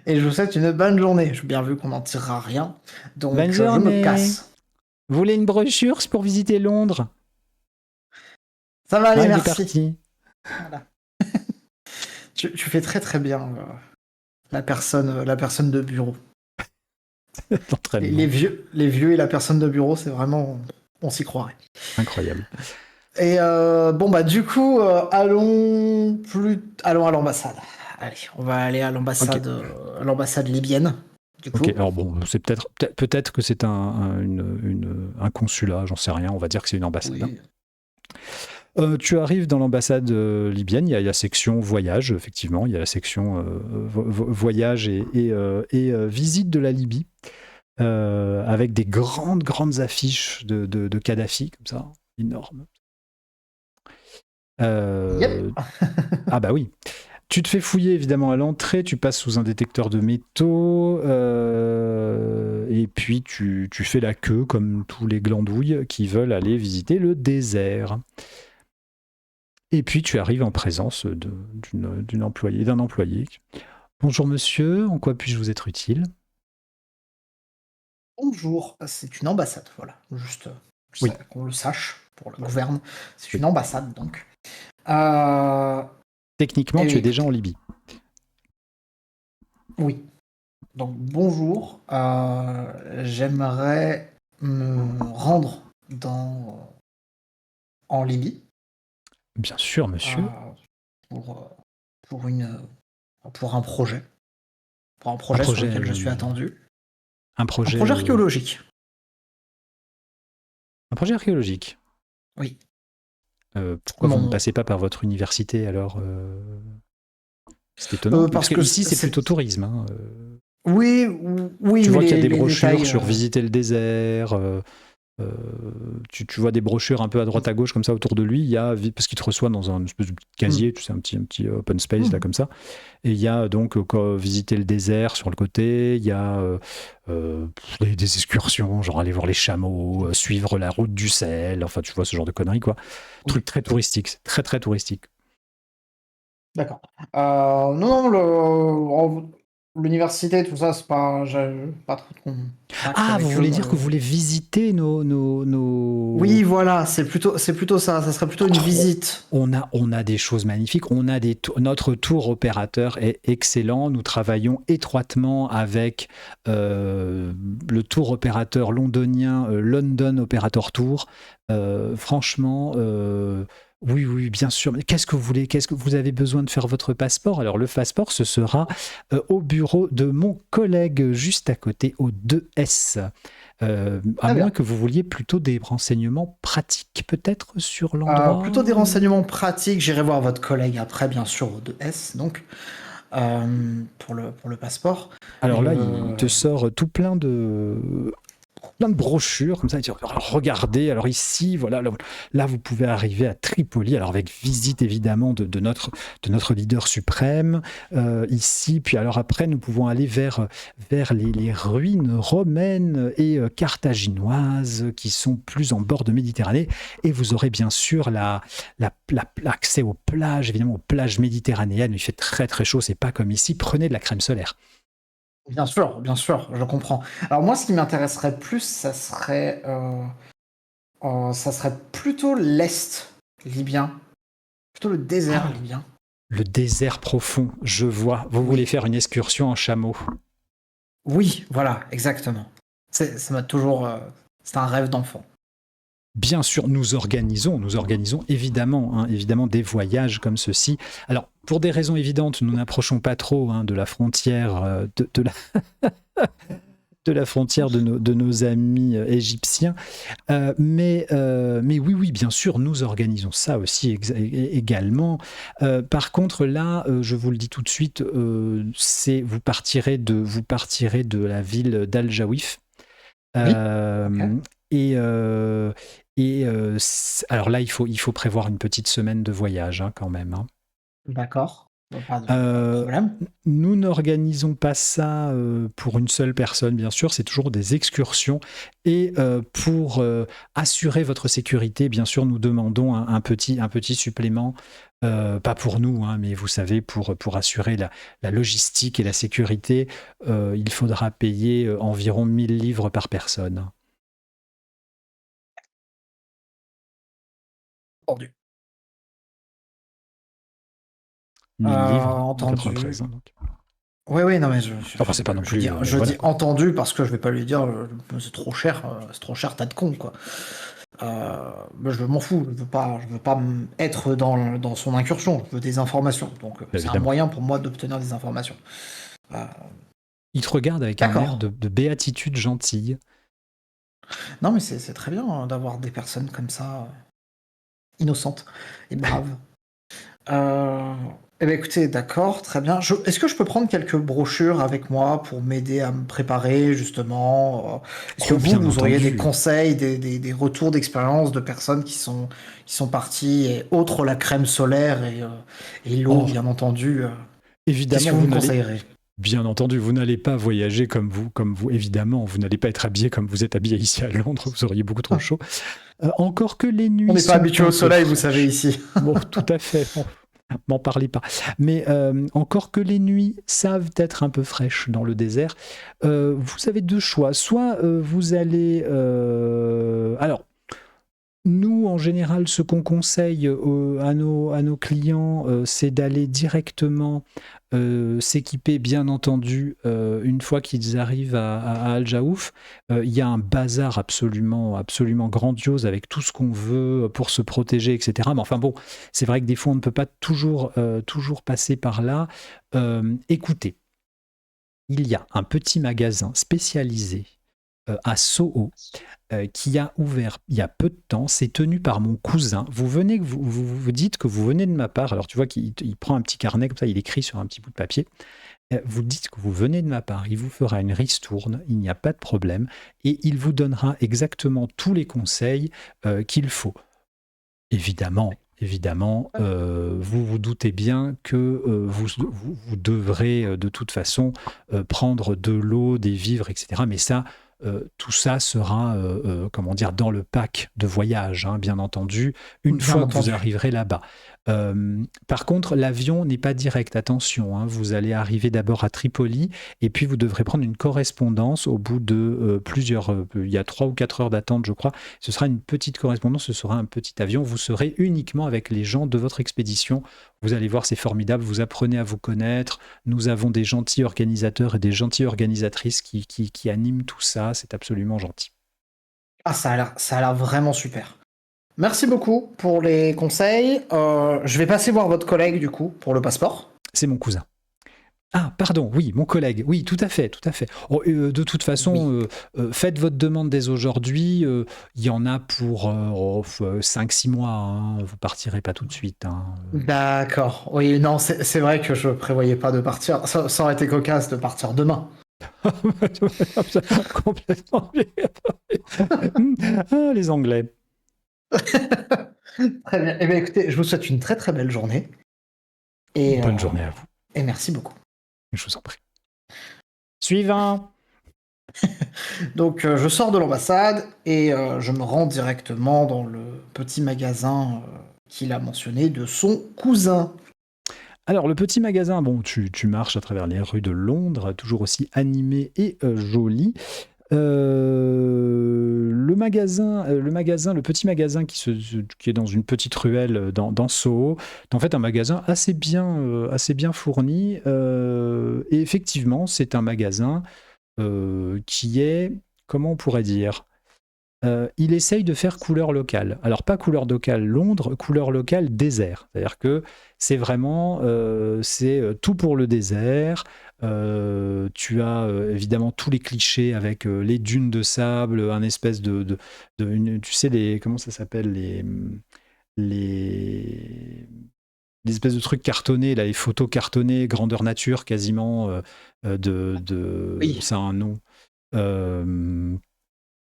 et je vous souhaite une bonne journée. J'ai bien vu qu'on n'en tirera rien. bonne Donc, je me journée. casse. Vous voulez une brochure pour visiter Londres? Ça va Ah, aller, il est merci. parti. Voilà. Tu fais très très bien la personne de bureau. L'entraînement. Les vieux et la personne de bureau, c'est vraiment... On s'y croirait. Incroyable. Et bon, bah du coup, allons à l'ambassade. Allez, on va aller à Ok. l'ambassade libyenne, du Ok, coup. alors bon, c'est peut-être que c'est un consulat, j'en sais rien, on va dire que c'est une ambassade. Hein. Oui. Tu arrives dans l'ambassade libyenne, il y a la section voyage, effectivement, il y a la section voyage et visite de la Libye, avec des grandes affiches de Kadhafi, comme ça, énormes. Yep. Ah bah oui. Tu te fais fouiller évidemment à l'entrée, tu passes sous un détecteur de métaux, et puis tu fais la queue comme tous les glandouilles qui veulent aller visiter le désert. Et puis tu arrives en présence d'un employé. Bonjour monsieur, en quoi puis-je vous être utile? Bonjour, c'est une ambassade, voilà. Juste Oui, qu'on le sache pour la gouverne. C'est oui. une ambassade, donc. Euh, Techniquement, eh tu bien, es déjà en écoutez, Libye. oui. Donc, bonjour. J'aimerais me rendre en Libye. Bien sûr, monsieur. euh, pour, pour, une, pour un projet. Pour un Un projet sur projet, lequel je euh, suis attendu. un Un projet, projet euh, archéologique. un projet archéologique. Oui. Pourquoi vous ne Mon, passez pas par votre université alors c'est étonnant. Parce parce que que ici, c'est plutôt tourisme. Hein. Oui, oui, Tu mais vois qu'il y a des les brochures détails. sur visiter le désert. Tu vois des brochures un peu à droite à gauche comme ça autour de lui. Parce qu'il te reçoit dans un espèce de petit Hmm. casier, tu sais, un petit open space là Hmm. comme ça. Et il y a donc visiter le désert sur le côté. Il y a des excursions, genre aller voir les chameaux, suivre la route du sel. Enfin, tu vois ce genre de conneries quoi. Oui, Truc très touristique, c'est très très touristique. d'accord. Non, non, l'université, tout ça, c'est pas, j'ai pas trop de contact Ah, vous avec eux, voulez dire que vous malheureusement. voulez visiter Oui, voilà, c'est plutôt ça. Ça serait plutôt une Oh, visite. on a des choses magnifiques. Notre tour opérateur est excellent. Nous travaillons étroitement avec le tour opérateur londonien London Operator Tour. Franchement, oui, oui, bien sûr. Mais qu'est-ce que vous voulez? Qu'est-ce que vous avez besoin de faire votre passeport? Alors, le passeport, ce sera au bureau de mon collègue juste à côté, au 2S. À Très moins bien. que vous vouliez plutôt des renseignements pratiques, peut-être, sur l'endroit. Plutôt des renseignements pratiques. J'irai voir votre collègue après, bien sûr, au 2S, donc, pour le passeport. Mais Alors là, il te sort tout plein plein de brochures comme ça. Alors, regardez, alors ici, voilà, là, vous pouvez arriver à Tripoli, alors avec visite évidemment de notre leader suprême ici. Puis alors après, nous pouvons aller vers les ruines romaines et carthaginoises qui sont plus en bord de Méditerranée. Et vous aurez bien sûr l'accès aux plages, évidemment aux plages méditerranéennes. Il fait très très chaud, c'est pas comme ici. Prenez de la crème solaire. Bien sûr, je comprends. Alors moi, ce qui m'intéresserait plus, ça serait plutôt l'Est libyen, plutôt le désert Ah, libyen. le désert profond, je vois. Vous voulez Oui, faire une excursion en chameau. oui, voilà, exactement. Ça m'a toujours... c'est un rêve d'enfant. Bien sûr, nous organisons évidemment, hein, évidemment des voyages comme ceci. Alors, pour des raisons évidentes, nous n'approchons pas trop de la frontière de la frontière de nos amis égyptiens. Mais oui, bien sûr, nous organisons ça aussi également. Par contre, là, je vous le dis tout de suite, vous partirez de la ville d'Al-Jaouf. Oui, ok, Euh, et alors là, il faut prévoir une petite semaine de voyage hein, quand même. Hein. d'accord. Pas de Euh, problème. Nous n'organisons pas ça pour une seule personne, bien sûr, c'est toujours des excursions. Et pour assurer votre sécurité, bien sûr, nous demandons un petit supplément, pas pour nous, hein, mais vous savez, pour assurer la logistique et la sécurité, il faudra payer environ 1000 livres par personne. Entendu. 1000 livres en Entendu. 93. Hein, donc. Oui, oui, non, mais Enfin, c'est pas non plus. je Voilà, dis quoi. entendu parce que je vais pas lui dire c'est trop cher, t'as de con, quoi. Mais je m'en fous, je veux pas être dans son incursion, je veux des informations. Donc Bah, c'est un évidemment. moyen pour moi d'obtenir des informations. Euh, Il te regarde avec un air d'accord. de béatitude gentille. Non, mais c'est très bien d'avoir des personnes comme ça, innocentes et braves. Euh, eh bien, écoutez, d'accord, très bien. Est-ce que je peux prendre quelques brochures avec moi pour m'aider à me préparer, justement? Est-ce que Oh, bien vous auriez des entendu. conseils, des retours d'expérience de personnes qui sont parties, et autres la crème solaire et l'eau, Oh, bien entendu? Qu'est-ce évidemment, que vous me conseillerez? bien entendu, vous n'allez pas voyager comme vous, évidemment, vous n'allez pas être habillé comme vous êtes habillé ici à Londres, vous auriez beaucoup trop chaud. Encore que les On nuits n'est pas sont habitué un au peu soleil, vous savez, fraîches. ici. Bon, tout à fait. Bon, m'en parlez pas. Mais encore que les nuits savent être un peu fraîches dans le désert, vous avez deux choix. Soit vous allez... alors, nous, en général, ce qu'on conseille à nos clients, c'est d'aller directement s'équiper, bien entendu, une fois qu'ils arrivent à Al Jaouf. Il y a un bazar absolument grandiose avec tout ce qu'on veut pour se protéger, etc. Mais enfin bon, c'est vrai que des fois, on ne peut pas toujours passer par là. Écoutez, il y a un petit magasin spécialisé à Soho qui a ouvert il y a peu de temps. C'est tenu par mon cousin. Vous dites que vous venez de ma part. Alors tu vois qu'il prend un petit carnet comme ça, il écrit sur un petit bout de papier. Vous dites que vous venez de ma part. Il vous fera une ristourne. Il n'y a pas de problème et il vous donnera exactement tous les conseils qu'il faut. Évidemment, vous vous doutez bien que vous devrez de toute façon prendre de l'eau, des vivres, etc. Mais ça, tout ça sera, comment dire, dans le pack de voyage, hein, bien entendu, une Bien fois que vous entendu. arriverez là-bas. Par contre, l'avion n'est pas direct, attention, hein, vous allez arriver d'abord à Tripoli et puis vous devrez prendre une correspondance au bout de il y a 3 ou 4 heures d'attente, je crois. Ce sera une petite correspondance, ce sera un petit avion. Vous serez uniquement avec les gens de votre expédition. Vous allez voir, c'est formidable. Vous apprenez à vous connaître. Nous avons des gentils organisateurs et des gentilles organisatrices qui animent tout ça. C'est absolument gentil. Ah, ça a l'air vraiment super. Merci beaucoup pour les conseils. Je vais passer voir votre collègue, du coup, pour le passeport. C'est mon cousin. Ah, pardon, oui, mon collègue. Oui, tout à fait, tout à fait. Oh, de toute façon, Oui. faites votre demande dès aujourd'hui. Il y en a pour 5-6 mois. Hein. Vous partirez pas tout de suite. Hein. D'accord. Oui, non, c'est vrai que je prévoyais pas de partir. Ça aurait été cocasse de partir demain. Complètement. Ah, les Anglais. Très bien. Eh bien, écoutez, je vous souhaite une très très belle journée. Et, Bonne journée à vous. Et merci beaucoup. Je vous en prie. Suivant. Donc, je sors de l'ambassade et je me rends directement dans le petit magasin qu'il a mentionné de son cousin. Alors, le petit magasin, bon, tu marches à travers les rues de Londres, toujours aussi animé et joli. Le petit magasin qui est dans une petite ruelle dans Soho, est en fait un magasin assez bien fourni. Et effectivement, c'est un magasin qui est, comment on pourrait dire, il essaye de faire couleur locale. Alors pas couleur locale Londres, couleur locale désert. C'est-à-dire que c'est vraiment tout pour le désert. Tu as évidemment tous les clichés avec les dunes de sable, un espèce tu sais comment ça s'appelle les des espèces de trucs cartonnés, là, les photos cartonnées, grandeur nature quasiment, Oui. ça a un nom.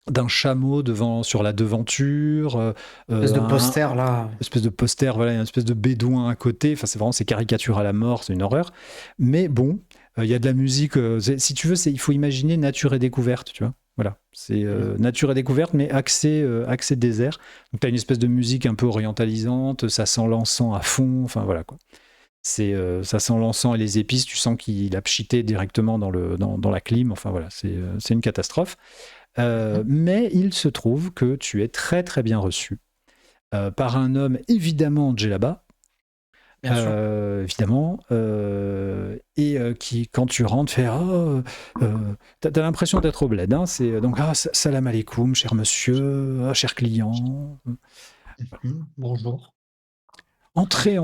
D'un chameau sur la devanture, Espèce de poster là. espèce de poster, voilà, une espèce de bédouin à côté. Enfin, c'est caricature à la mort, c'est une horreur. Mais bon, il y a de la musique. Si tu veux, il faut imaginer nature et découverte, tu vois. Voilà, c'est nature et découverte, mais accès désert. Donc, tu as une espèce de musique un peu orientalisante, ça sent l'encens à fond, enfin voilà quoi. Ça sent l'encens et les épices, tu sens qu'il a pchité directement dans la clim, enfin voilà, c'est une catastrophe. Mais il se trouve que tu es très très bien reçu par un homme évidemment djellaba, Bien sûr. évidemment, et qui quand tu rentres fait t'as l'impression d'être au bled, hein, c'est donc salam alaikum cher monsieur, cher client. Bonjour. Entrez,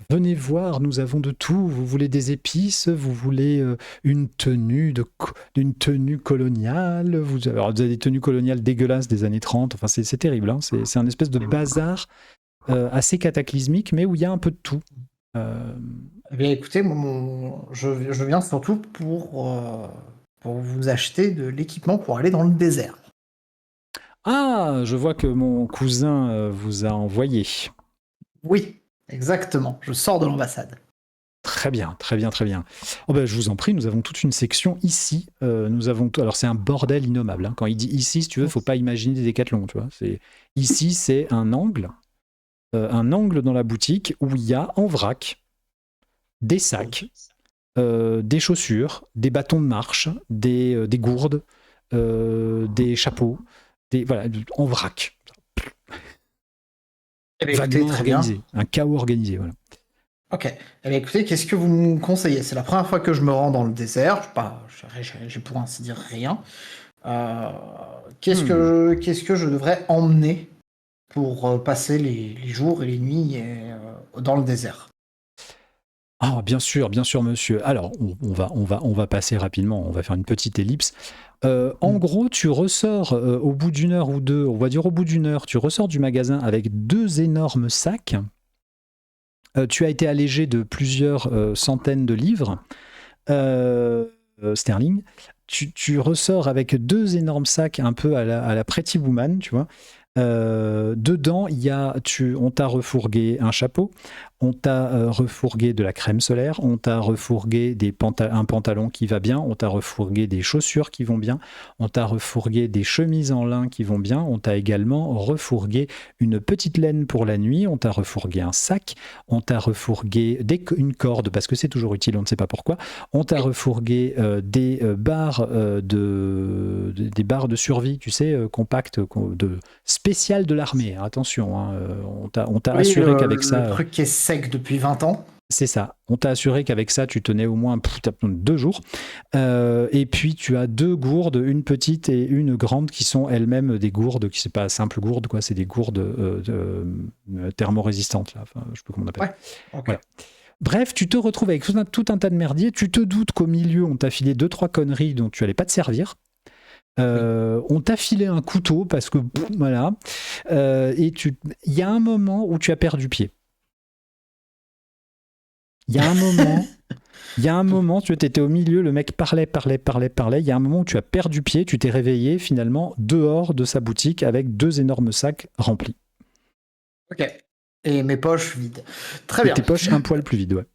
venez voir, nous avons de tout. Vous voulez des épices, vous voulez une tenue coloniale, vous avez des tenues coloniales dégueulasses des années 30, enfin c'est terrible, hein. C'est un espèce de bazar assez cataclysmique, mais où il y a un peu de tout. Eh bien, écoutez, je viens surtout pour vous acheter de l'équipement pour aller dans le désert. Ah, je vois que mon cousin vous a envoyé. Oui, exactement. Je sors de l'ambassade. Très bien, très bien, très bien. Oh ben, je vous en prie, nous avons toute une section ici. Alors c'est un bordel innommable, hein. Quand il dit ici, si tu veux, faut pas imaginer des décathlons, tu vois. Ici, c'est un angle dans la boutique où il y a en vrac des sacs, des chaussures, des bâtons de marche, des gourdes, des chapeaux, voilà, en vrac. Eh bien, écoutez, Vaguement très organisé, bien. un chaos organisé, voilà. Ok. Eh bien, écoutez, qu'est-ce que vous me conseillez? C'est la première fois que je me rends dans le désert. J'ai pour ainsi dire rien. Euh, qu'est-ce que je devrais emmener pour passer les jours et les nuits dans le désert? Ah, bien sûr, monsieur. Alors, on va passer rapidement, on va faire une petite ellipse. En gros, tu ressors au bout d'une heure ou deux, on va dire au bout d'une heure, tu ressors du magasin avec 2 énormes sacs. Tu as été allégé de plusieurs centaines de livres sterling. Tu ressors avec 2 énormes sacs un peu à la Pretty Woman, tu vois. Dedans, on t'a refourgué un chapeau, on t'a refourgué de la crème solaire, on t'a refourgué un pantalon qui va bien, on t'a refourgué des chaussures qui vont bien, on t'a refourgué des chemises en lin qui vont bien, on t'a également refourgué une petite laine pour la nuit, on t'a refourgué un sac, on t'a refourgué une corde parce que c'est toujours utile, on ne sait pas pourquoi, on t'a refourgué des barres de survie, tu sais, compactes, spécial de l'armée. Attention, hein, on t'a assuré qu'avec ça... Le truc qui est sec depuis 20 ans. C'est ça. On t'a assuré qu'avec ça, tu tenais au moins 2 jours. Et puis, tu as 2 gourdes, une petite et une grande, qui sont elles-mêmes des gourdes, qui c'est pas simple gourde, quoi. C'est des gourdes thermorésistantes. Là. Enfin, je sais pas comment on appelle. Ouais, okay. Voilà. Bref, tu te retrouves avec tout un tas de merdier. Tu te doutes qu'au milieu, on t'a filé 2-3 conneries dont tu allais pas te servir. On t'a filé un couteau parce que voilà, et il y a un moment où tu as perdu pied. Il y a un moment Il y a un moment, tu étais au milieu, le mec parlait. Il y a un moment où tu as perdu pied, tu t'es réveillé finalement dehors de sa boutique avec 2 énormes sacs remplis. Ok. Et mes poches vides. Très Et bien. tes poches un poil plus vides, ouais.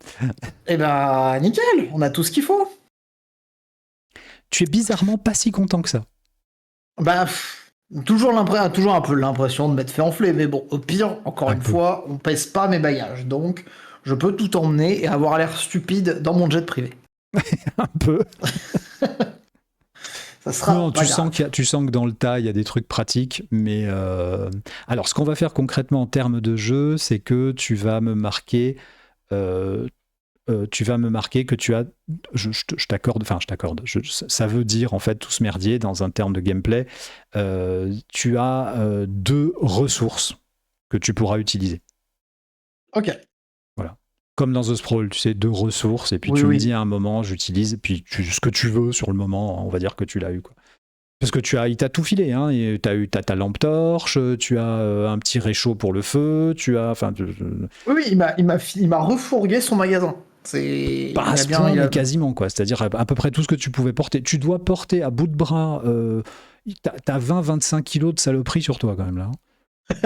Eh ben, nickel, on a tout ce qu'il faut. Tu es bizarrement pas si content que ça. Bah, toujours un peu l'impression de m'être fait enfler, mais bon, au pire, encore Un une peu. fois, on pèse pas mes bagages, donc je peux tout emmener et avoir l'air stupide dans mon jet privé. Un peu. Ça sera Non, pas tu sens que dans le tas, il y a des trucs pratiques, mais alors ce qu'on va faire concrètement en termes de jeu, c'est que euh, tu vas me marquer que tu as, je t'accorde, ça veut dire en fait tout ce merdier dans un terme de gameplay, tu as 2 ressources que tu pourras utiliser. Ok. Voilà. Comme dans The Sprawl, tu sais, 2 ressources, et puis Oui, tu me oui. dis à un moment, j'utilise, puis ce que tu veux sur le moment, on va dire que tu l'as eu, quoi. Parce que il t'a tout filé, hein. T'as ta lampe torche, tu as un petit réchaud pour le feu, tu as, enfin, Oui, oui, il m'a refourgué son magasin. pas à Il a ce bien, point, mais quasiment, quoi. C'est-à-dire à peu près tout ce que tu pouvais porter. Tu dois porter à bout de bras, t'as 20-25 kilos de saloperie sur toi, quand même, là, hein.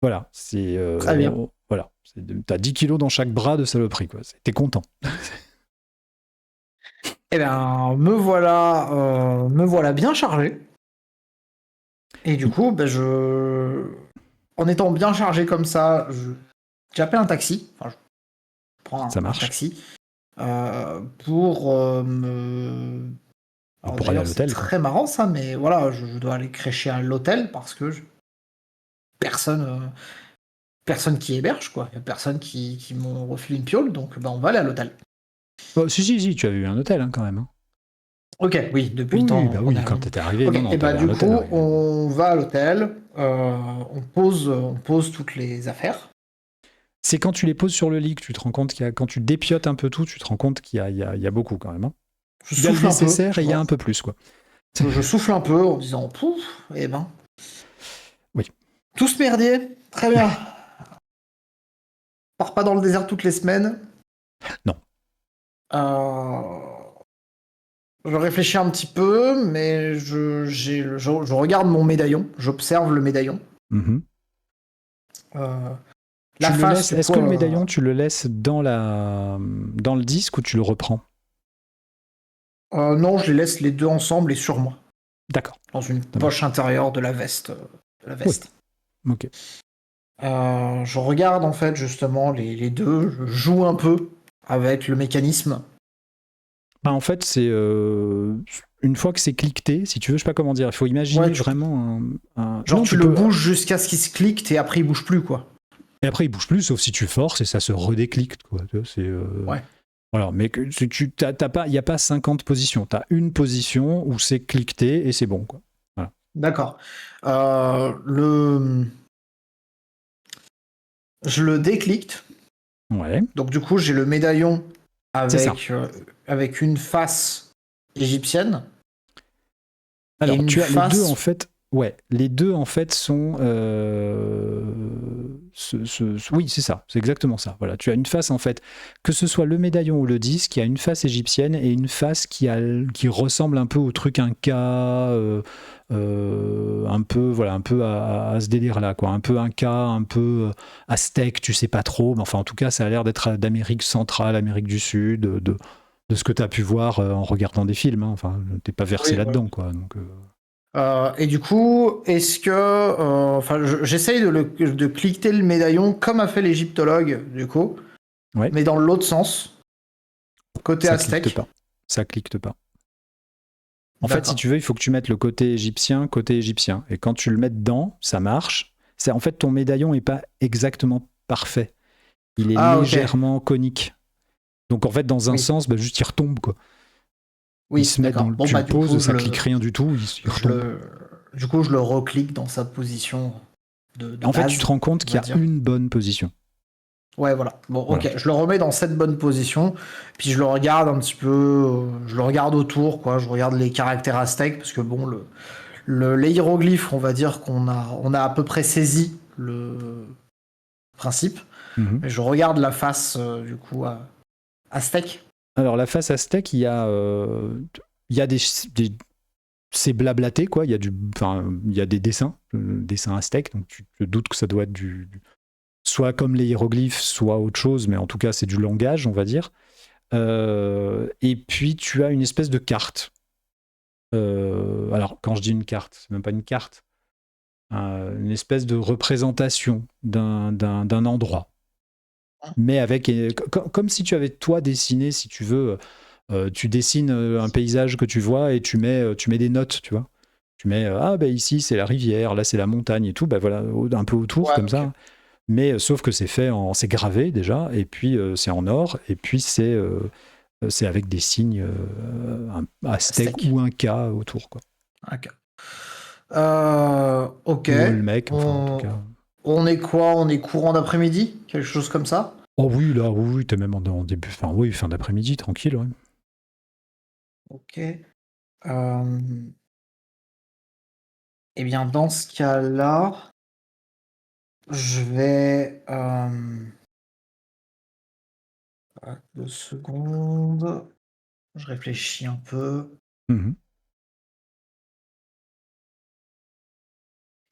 Voilà, Très bien. voilà. T'as 10 kilos dans chaque bras de saloperie, quoi. T'es content. Eh ben, me voilà bien chargé. Et du coup, ben, en étant bien chargé comme ça, j'appelle un taxi. Enfin, je prends Ça un marche. taxi pour me. Alors Pour aller à d'ailleurs, c'est l'hôtel, quoi. très marrant ça, mais voilà, je dois aller crècher à l'hôtel parce que personne, personne qui héberge, quoi. Il y a personne qui m'ont refilé une piole, donc ben, on va aller à l'hôtel. Oh, si, tu as eu un hôtel, hein, quand même, hein. Ok, oui, depuis le Oui, temps bah qu'on est oui, quand arrivé. t'étais arrivé, Ok, non, et bah t'avais un du hôtel, coup, ouais. on va à l'hôtel, on pose toutes les affaires. C'est quand tu les poses sur le lit que tu te rends compte quand tu dépiotes un peu tout, tu te rends compte qu'il y a beaucoup quand même, hein. Je Il y a le souffle un peu, nécessaire tu et il y a vois. un peu plus, quoi. Je souffle un peu en disant pouf, eh ben, Oui. tout ce merdier, très bien. Pars pas dans le désert toutes les semaines. Non. Euh, Je réfléchis un petit peu, mais je regarde mon médaillon, j'observe le médaillon. Mhm. Euh, la Tu le face, laisses. du Est-ce coup, que le médaillon, tu le laisses dans le disque ou tu le reprends? non, je les laisse les deux ensemble et sur moi, D'accord. dans une Ça marche. poche intérieure de la veste. De la Oui. veste. Ok. Je regarde en fait justement les deux, je joue un peu avec le mécanisme. Bah, en fait, c'est une fois que c'est cliqueté, si tu veux, je sais pas comment dire. Il faut Ouais, imaginer vraiment genre Non, tu tu le peux. bouges jusqu'à ce qu'il se clique et après il bouge plus quoi. Et après, il bouge plus, sauf si tu forces et ça se redéclique, quoi. Tu vois, c'est. Ouais, Voilà, mais il n'y a pas 50 positions. Tu as une position où c'est cliqueté et c'est bon, quoi. Voilà. d'accord. Je le déclicte. Ouais, Donc du coup j'ai le médaillon c'est ça. avec une face égyptienne et Alors, une tu as les deux, en face. fait. Ouais, les deux, en fait, sont. Oui, c'est ça, c'est exactement ça. Voilà, tu as une face, en fait, que ce soit le médaillon ou le disque, il y a une face égyptienne et une face qui ressemble un peu au truc Inca, un peu, voilà, un peu à ce délire-là, quoi. Un peu Inca, un peu aztèque, tu sais pas trop, mais enfin, en tout cas, ça a l'air d'être d'Amérique centrale, Amérique du Sud, de ce que tu as pu voir en regardant des films, hein. Enfin, t'es pas versé Oui, ouais. là-dedans, quoi. Donc, Et du coup, est-ce que, enfin, j'essaye de cliqueter le médaillon comme a fait l'égyptologue, du coup, ouais, mais dans l'autre sens, côté ça clique aztèque. pas. Ça clique pas. En fait, si D'accord. tu veux, il faut que tu mettes le côté égyptien, côté égyptien. Et quand tu le mets dedans, ça marche. En fait, ton médaillon n'est pas exactement parfait. Il est Ah ok. légèrement conique. Donc, en fait, dans un Oui. sens, bah, juste il retombe, quoi. Il Oui, se met d'accord. Bon tu bah le du poses, coup ça clique rien du tout, il je retombe. le, du coup je le reclique dans sa position de En fait, tu te base, rends compte on qu'il va y a dire. une bonne position. Ouais, voilà. Bon, Voilà. ok, je le remets dans cette bonne position, puis je le regarde un petit peu, je le regarde autour, quoi. Je regarde les caractères aztèques, parce que bon, les hiéroglyphes, on va dire on a à peu près saisi le principe, Mhm. mais je regarde la face, du coup, Aztèque. Alors, la face aztèque, il y a c'est blablaté, quoi. Il y a des dessins aztèques, donc tu te doutes que ça doit être soit comme les hiéroglyphes, soit autre chose, mais en tout cas, c'est du langage, on va dire. Et puis, tu as une espèce de carte. Alors, quand je dis une carte, c'est même pas une carte. Une espèce de représentation d'un endroit. Mais avec, comme si tu avais toi dessiné, si tu veux, tu dessines un paysage que tu vois et tu mets des notes, tu vois. Tu mets, ah ben ici c'est la rivière, là c'est la montagne et tout, ben voilà, un peu autour Ouais, comme ok. ça. Mais sauf que c'est gravé déjà, et puis c'est en or, et puis c'est avec des signes aztèques Aztèque. ou inca autour, quoi. Ok. Ok. Ou olmec, enfin en tout On, cas. on est quoi? On est courant d'après-midi? Quelque chose comme ça? Oh oui, là, oui, oui, t'es même en début, enfin oui, fin d'après-midi, tranquille, ouais. Ok. Eh bien, dans ce cas-là, je vais... 2 secondes. Je réfléchis un peu. Mhm.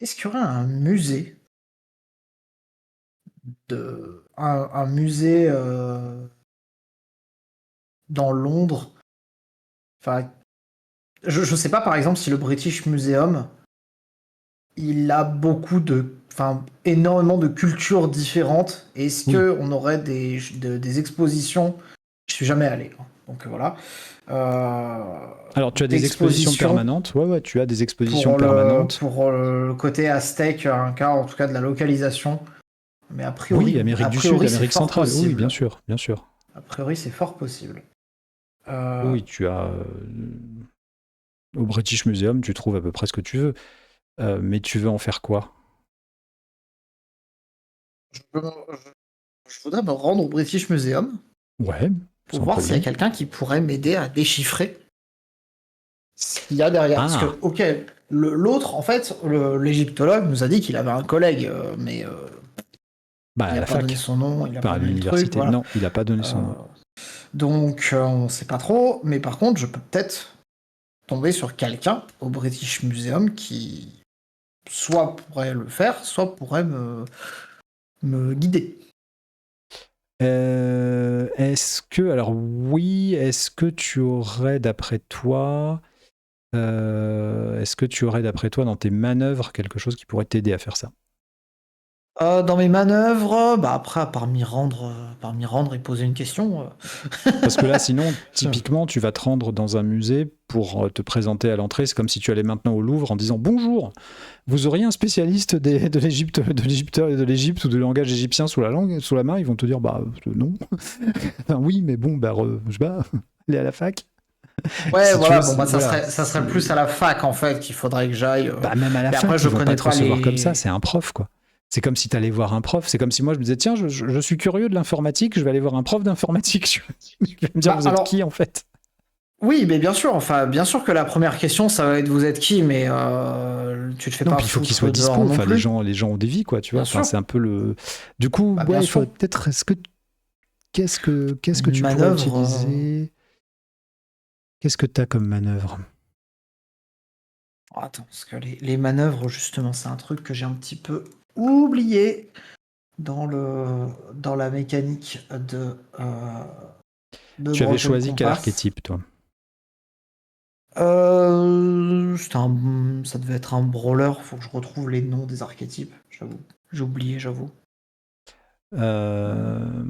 Est-ce qu'il y aurait un musée un musée dans Londres? Enfin, je sais pas, par exemple, si le British Museum, il a enfin, énormément de cultures différentes. Est-ce Oui. que on aurait des expositions? Je suis jamais allé, hein. Donc voilà. Alors, tu as des expositions D'expositions permanentes. Ouais, ouais, tu as des expositions permanentes. pour le côté aztèque, un cas en tout cas de la localisation. Mais Oui, Amérique a du Sud, priori c'est Amérique fort centrale. Oui, oui, bien possible. sûr, bien sûr. A priori c'est fort possible. Oui, Euh, oui, tu as au British Museum, tu trouves à peu près ce que tu veux. Mais tu veux en faire quoi? je, je voudrais me rendre au British Museum Ouais, pour sans voir s'il y a problème. quelqu'un qui pourrait m'aider à déchiffrer ce qu'il y a derrière. Parce Ah, que, ok, l'autre, en fait, l'égyptologue nous a dit qu'il avait un collègue, mais bah il à n'a la pas donné fac, son nom, il n'a pas pas à donné le truc, l'université. voilà. Non, il n'a pas donné son Euh, nom. donc, on ne sait pas trop, mais par contre, je peux peut-être tomber sur quelqu'un au British Museum qui soit pourrait le faire, soit pourrait me guider. Alors oui, est-ce que tu aurais d'après toi dans tes manœuvres quelque chose qui pourrait t'aider à faire ça? Dans mes manœuvres, bah après, à part m'y rendre et poser une question. Parce que là, sinon, je- typiquement, tu vas te rendre dans un musée pour te présenter à l'entrée. C'est comme si tu allais maintenant au Louvre en disant bonjour. Vous auriez un spécialiste de l'Égypte ou du langage égyptien sous la main. Ils vont te dire bah non. Enfin, oui, mais bon, bah je sais pas. Aller à la fac. Ouais, Si tu veux, voilà, bon, bah, voilà. ça serait plus à la fac, en fait, qu'il faudrait que j'aille. Bah, même à la Mais après, fac, je ils vont pas connais te pas recevoir comme ça. les. C'est un prof, quoi. C'est comme si tu allais voir un prof. C'est comme si moi je me disais tiens, je suis curieux de l'informatique. Je vais aller voir un prof d'informatique. Il va me dire Bah, vous êtes qui alors, en fait? oui, mais bien sûr, enfin, bien sûr que la première question, ça va être vous êtes qui, mais tu te fais Non, pas puis il faut qu'il soit foutre dispo. dehors non Enfin, plus. les gens ont des vies, quoi, tu vois. Bien Enfin, sûr, c'est un peu le. Du coup, bah, bien ouais, il sûr. faudrait peut-être. Qu'est-ce que Une tu pourrais manœuvre. utiliser? Qu'est-ce que tu as comme manœuvre? Oh, attends, parce que les manœuvres, justement, c'est un truc que j'ai un petit peu oublié dans la mécanique de Tu avais Broken choisi quel Compass. archétype, toi? Ça devait être un brawler, faut que je retrouve les noms des archétypes, j'avoue. J'ai oublié, j'avoue. Euh,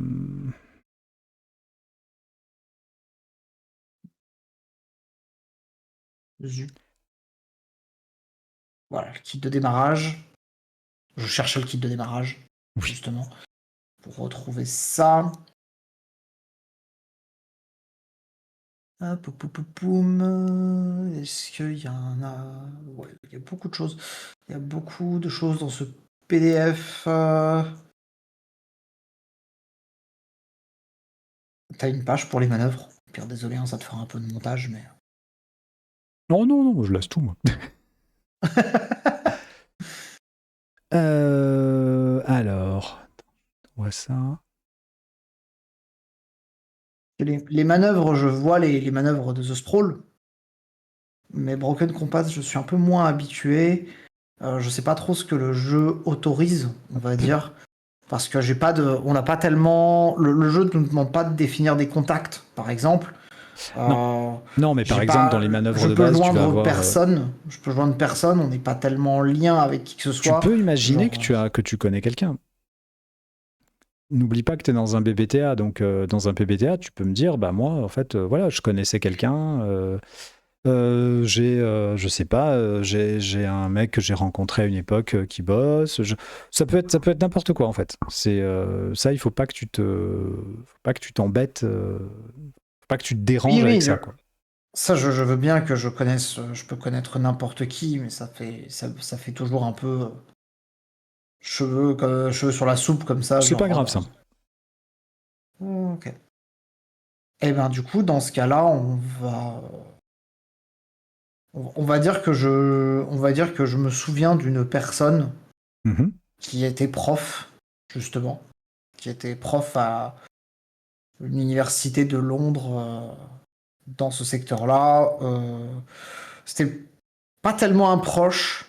Zut. Voilà, le kit de démarrage. Je cherchais le kit de démarrage, Oui. justement, pour retrouver ça. Hop, poum, poum, poum. Est-ce qu'il y en a... Ouais, il y a beaucoup de choses. Il y a beaucoup de choses dans ce PDF. T'as une page pour les manœuvres. Pire, désolé, hein, ça te fera un peu de montage, mais... Non, non, non, je laisse tout, moi. Alors, on voit ça. Les manœuvres, je vois les manœuvres de The Sprawl, mais Broken Compass, je suis un peu moins habitué. Je sais pas trop ce que le jeu autorise, on va dire, parce que on n'a pas tellement, le jeu ne nous demande pas de définir des contacts, par exemple. Non, Euh, non, mais par j'ai exemple, dans pas, les manœuvres je de peux base, tu vas joindre avoir. personne. Je peux joindre personne. On n'est pas tellement en lien avec qui que ce Tu soit. peux imaginer Genre, que tu connais quelqu'un. N'oublie pas que tu es dans un BBTA, donc dans un PBTA, tu peux me dire, bah moi, en fait, voilà, je connaissais quelqu'un, je sais pas, j'ai un mec que j'ai rencontré à une époque qui bosse. Ça peut être n'importe quoi en fait. C'est ça, il faut pas que tu t'embêtes, faut pas que tu te oui, déranges avec oui. ça, quoi. Ça, je veux bien que je peux connaître n'importe qui, mais ça fait toujours un peu cheveux sur la soupe comme ça, C'est pas genre. grave ça. Ok. Et ben du coup, dans ce cas-là, on va dire on va dire que je me souviens d'une personne Mhm. qui était prof, justement, qui était prof à l'université de Londres dans ce secteur-là. C'était pas tellement un proche,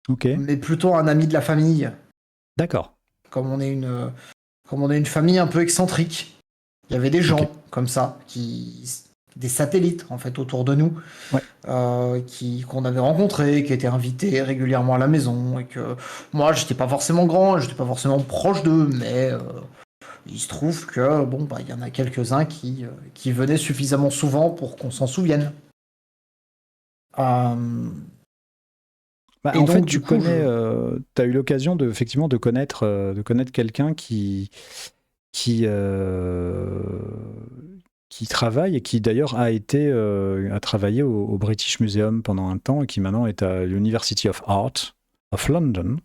Ok, mais plutôt un ami de la famille. d'accord. Comme on est une, comme on est une famille un peu excentrique, il y avait des Ok, gens comme ça, des satellites en fait autour de nous, ouais. qu'on avait rencontrés, qui étaient invités régulièrement à la maison, et que moi j'étais pas forcément grand, j'étais pas forcément proche d'eux, mais il se trouve que bon bah il y en a quelques-uns qui venaient suffisamment souvent pour qu'on s'en souvienne. Euh, Bah, et en fait, donc tu du coup connais, tu as eu l'occasion de, effectivement de connaître quelqu'un qui, euh, qui travaille et qui d'ailleurs a travaillé au British Museum pendant un temps et qui maintenant est à l'University of Art of London,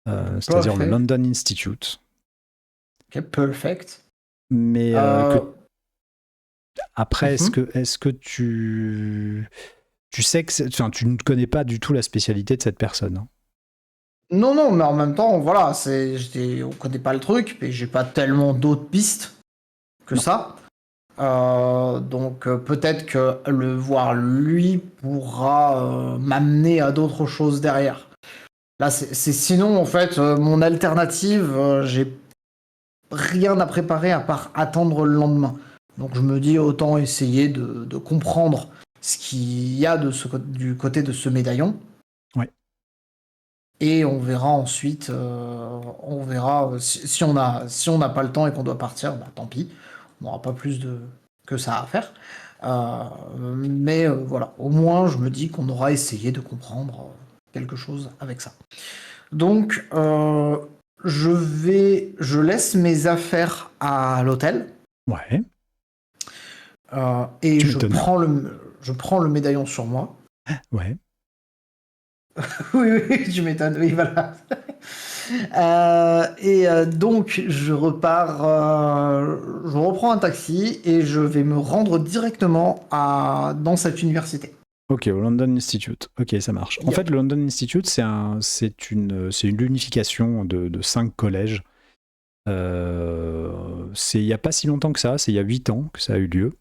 c'est-à-dire le perfect, London Institute. ok, perfect. Mais Euh, après, mhm. est-ce que tu sais que enfin, tu ne connais pas du tout la spécialité de cette personne, hein. Non, non, mais en même temps, voilà, on connaît pas le truc, mais j'ai pas tellement d'autres pistes que Non. ça. Donc peut-être que le voir lui pourra m'amener à d'autres choses derrière. Là, sinon, en fait, mon alternative, j'ai rien à préparer à part attendre le lendemain. Donc je me dis autant essayer de comprendre ce qu'il y a du côté de ce médaillon. Ouais. Et on verra ensuite, on verra si on n'a pas le temps et qu'on doit partir, bah, tant pis, on n'aura pas plus que ça à faire. Euh, mais voilà, au moins je me dis qu'on aura essayé de comprendre quelque chose avec ça. Donc je laisse mes affaires à l'hôtel Ouais. et Tu m'étonnes. je prends le médaillon sur moi. Ouais. Oui, oui, tu m'étonnes, oui, voilà. Donc, je reprends un taxi et je vais me rendre directement dans cette université. Ok, au London Institute. Ok, ça marche. En fait, Yep. le London Institute, c'est une unification de 5 collèges. C'est il n'y a pas si longtemps que ça, c'est il y a 8 ans que ça a eu lieu.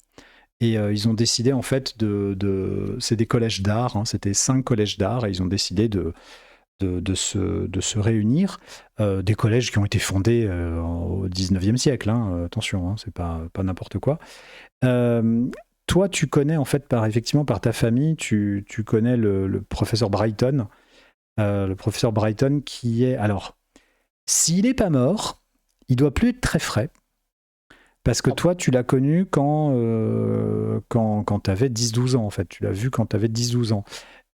Et ils ont décidé, en fait, c'est des collèges d'art, hein, c'était 5 collèges d'art, et ils ont décidé de se réunir. Des collèges qui ont été fondés au 19e siècle, hein, attention, hein, c'est pas n'importe quoi. Euh, Toi, tu connais en fait effectivement par ta famille, tu connais le professeur Brighton, le professeur Brighton qui est alors, s'il n'est pas mort, il doit plus être très frais parce que toi, tu l'as connu quand tu avais 10-12 ans en fait, tu l'as vu quand tu avais 10-12 ans.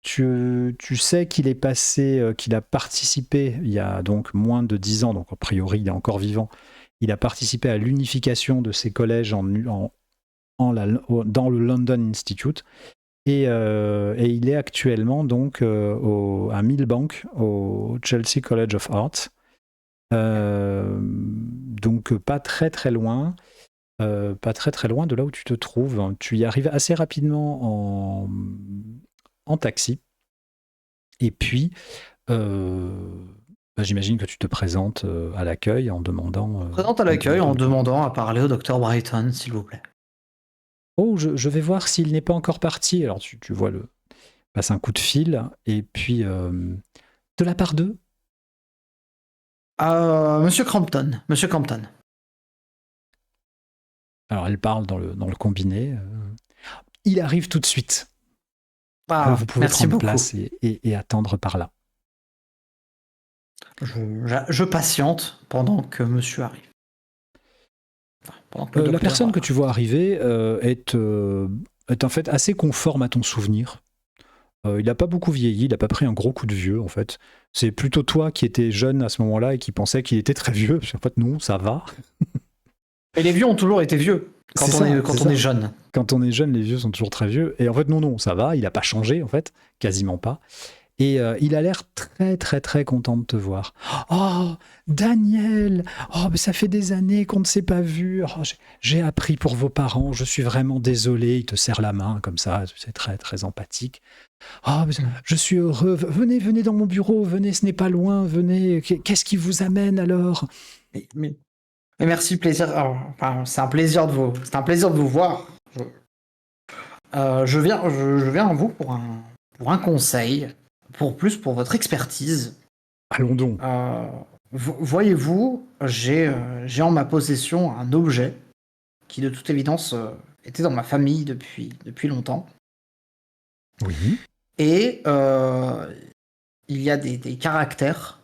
Tu sais qu'il est passé, qu'il a participé il y a donc moins de 10 ans, donc a priori il est encore vivant. Il a participé à l'unification de ces collèges dans le London Institute. Et il est actuellement donc à Millbank, au Chelsea College of Art. Donc pas très très loin, pas très très loin de là où tu te trouves. Tu y arrives assez rapidement en taxi. Et puis, euh, Bah, j'imagine que tu te présentes à l'accueil en demandant... Présente à l'accueil en demandant à parler au docteur Brighton, s'il vous plaît. Oh, je vais voir s'il n'est pas encore parti. Alors tu vois passe un coup de fil, et puis de la part d'eux. Monsieur Crampton. Monsieur Crampton. Alors elle parle dans le combiné. Il arrive tout de suite. Vous pouvez Merci prendre beaucoup. place et attendre par là. Je patiente pendant que monsieur arrive. Enfin, pendant que le La docteur, personne que tu vois arriver est en fait assez conforme à ton souvenir. Il n'a pas beaucoup vieilli, il n'a pas pris un gros coup de vieux en fait. C'est plutôt toi qui étais jeune à ce moment-là et qui pensais qu'il était très vieux, parce qu'en fait non, ça va. Et les vieux ont toujours été vieux quand on est jeune. Quand on est jeune, les vieux sont toujours très vieux. Et en fait non, ça va, il n'a pas changé en fait, quasiment pas. Et il a l'air très très très content de te voir. Oh, Daniel! Oh, mais ça fait des années qu'on ne s'est pas vu. Oh, j'ai appris pour vos parents, je suis vraiment désolé. Il te serre la main comme ça, c'est très très empathique. Oh, mais je suis heureux. Venez dans mon bureau, venez, ce n'est pas loin, venez. Qu'est-ce qui vous amène alors? Mais merci, plaisir. C'est un plaisir de vous voir. Je viens à vous pour un conseil. Pour votre expertise. Allons donc. Voyez-vous, j'ai en ma possession un objet qui, de toute évidence, était dans ma famille depuis longtemps. Oui. Et il y a des caractères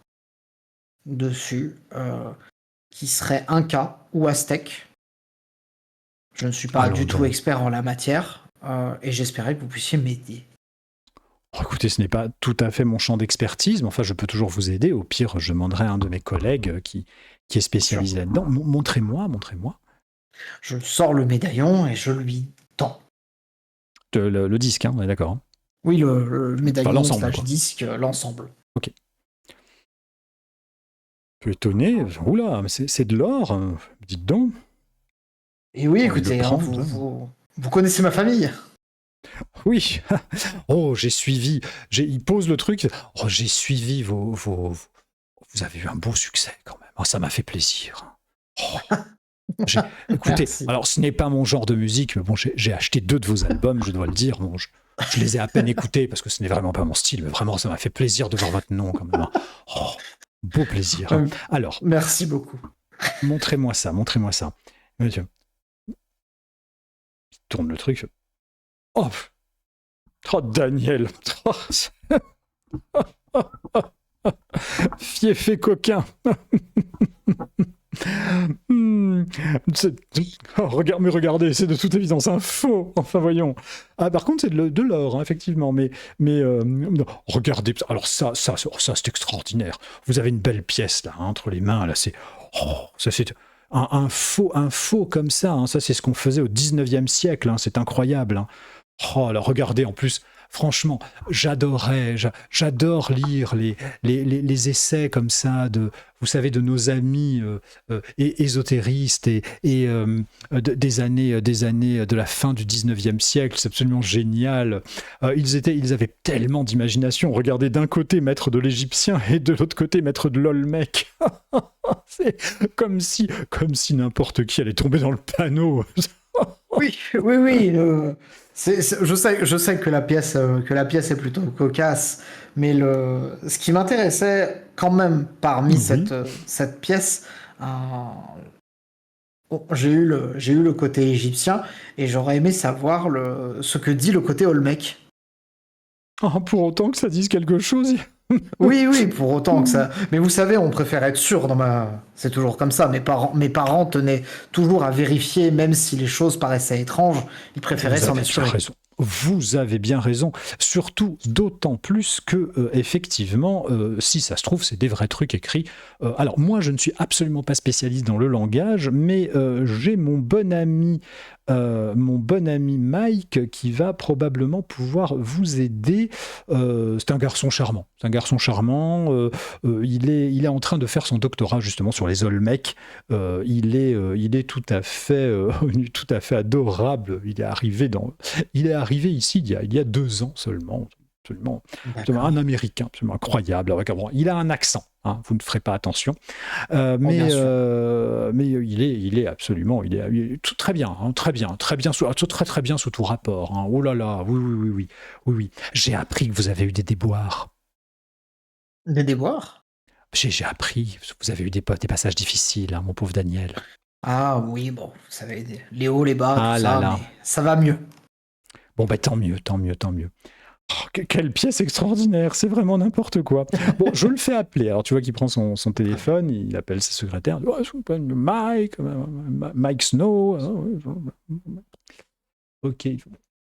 dessus qui seraient Inca ou Aztèques. Je ne suis pas du tout expert en la matière et j'espérais que vous puissiez m'aider. Oh, écoutez, ce n'est pas tout à fait mon champ d'expertise, mais enfin, je peux toujours vous aider. Au pire, je demanderai à un de mes collègues qui est spécialisé là-dedans. Montrez-moi. Je sors le médaillon et je lui tends. Le disque, hein, on est d'accord. Hein. Oui, le médaillon, l'ensemble, disque, l'ensemble. Ok. Un peu étonné. Oula, mais c'est de l'or. Dites donc. Et oui, écoutez, vous connaissez ma famille. Oui. Oh, j'ai suivi. Il pose le truc. Oh, j'ai suivi vos. Vous avez eu un beau succès quand même. Oh, ça m'a fait plaisir. Oh. Écoutez, alors ce n'est pas mon genre de musique, mais bon, j'ai acheté 2 de vos albums, je dois le dire. Bon, je les ai à peine écoutés parce que ce n'est vraiment pas mon style, mais vraiment, ça m'a fait plaisir de voir votre nom quand même. Oh, beau plaisir. Alors. Merci beaucoup. Montrez-moi ça. Monsieur. Il tourne le truc. Oh, Daniel. Fiefé coquin. Regardez, c'est de toute évidence un faux. Enfin, voyons. Ah, par contre, c'est de l'or, hein, effectivement. Mais regardez. Alors ça, c'est extraordinaire. Vous avez une belle pièce là, hein, entre les mains. Là, c'est un faux comme ça. Hein, ça, c'est ce qu'on faisait au 19e siècle. Hein, c'est incroyable. Hein. Oh, alors regardez, en plus, franchement, j'adore lire les essais comme ça vous savez, de nos amis ésotéristes et des années de la fin du 19e siècle. C'est absolument génial. Ils avaient tellement d'imagination. Regardez, d'un côté, maître de l'égyptien et de l'autre côté, maître de l'Olmec. C'est comme si n'importe qui allait tomber dans le panneau. Oui. Je sais que la pièce est plutôt cocasse, mais ce qui m'intéressait quand même parmi cette pièce, j'ai eu le côté égyptien et j'aurais aimé savoir ce que dit le côté Olmec. Oh, pour autant que ça dise quelque chose. Oui, pour autant que ça. Mais vous savez, on préfère être sûr C'est toujours comme ça. Mes parents tenaient toujours à vérifier, même si les choses paraissaient étranges, ils préféraient s'en assurer. Vous avez bien raison. Surtout, d'autant plus que, effectivement, si ça se trouve, c'est des vrais trucs écrits. Alors, moi, je ne suis absolument pas spécialiste dans le langage, mais j'ai mon bon ami Mike qui va probablement pouvoir vous aider. C'est un garçon charmant. Il est en train de faire son doctorat justement sur les Olmecs. Il est tout à fait adorable. Il est arrivé ici il y a 2 ans seulement. absolument D'accord. un Américain, absolument incroyable. Bon, il a un accent, hein, vous ne ferez pas attention, Bien sûr. mais il est absolument, il est très bien, hein, très bien, très bien sous tout rapport. Hein. Oh là là, oui. J'ai appris que vous avez eu des déboires. Des déboires? J'ai appris, vous avez eu des passages difficiles, hein, mon pauvre Daniel. Ah oui, bon, vous savez, les hauts, les bas, tout Ah là ça, là. mais ça va mieux. Bon, bah tant mieux. Oh, quelle pièce extraordinaire, c'est vraiment n'importe quoi. Bon, je le fais appeler. Alors, tu vois qu'il prend son Très bien. téléphone, il appelle sa secrétaire. Oh, je m'appelle Mike Snow. Ok.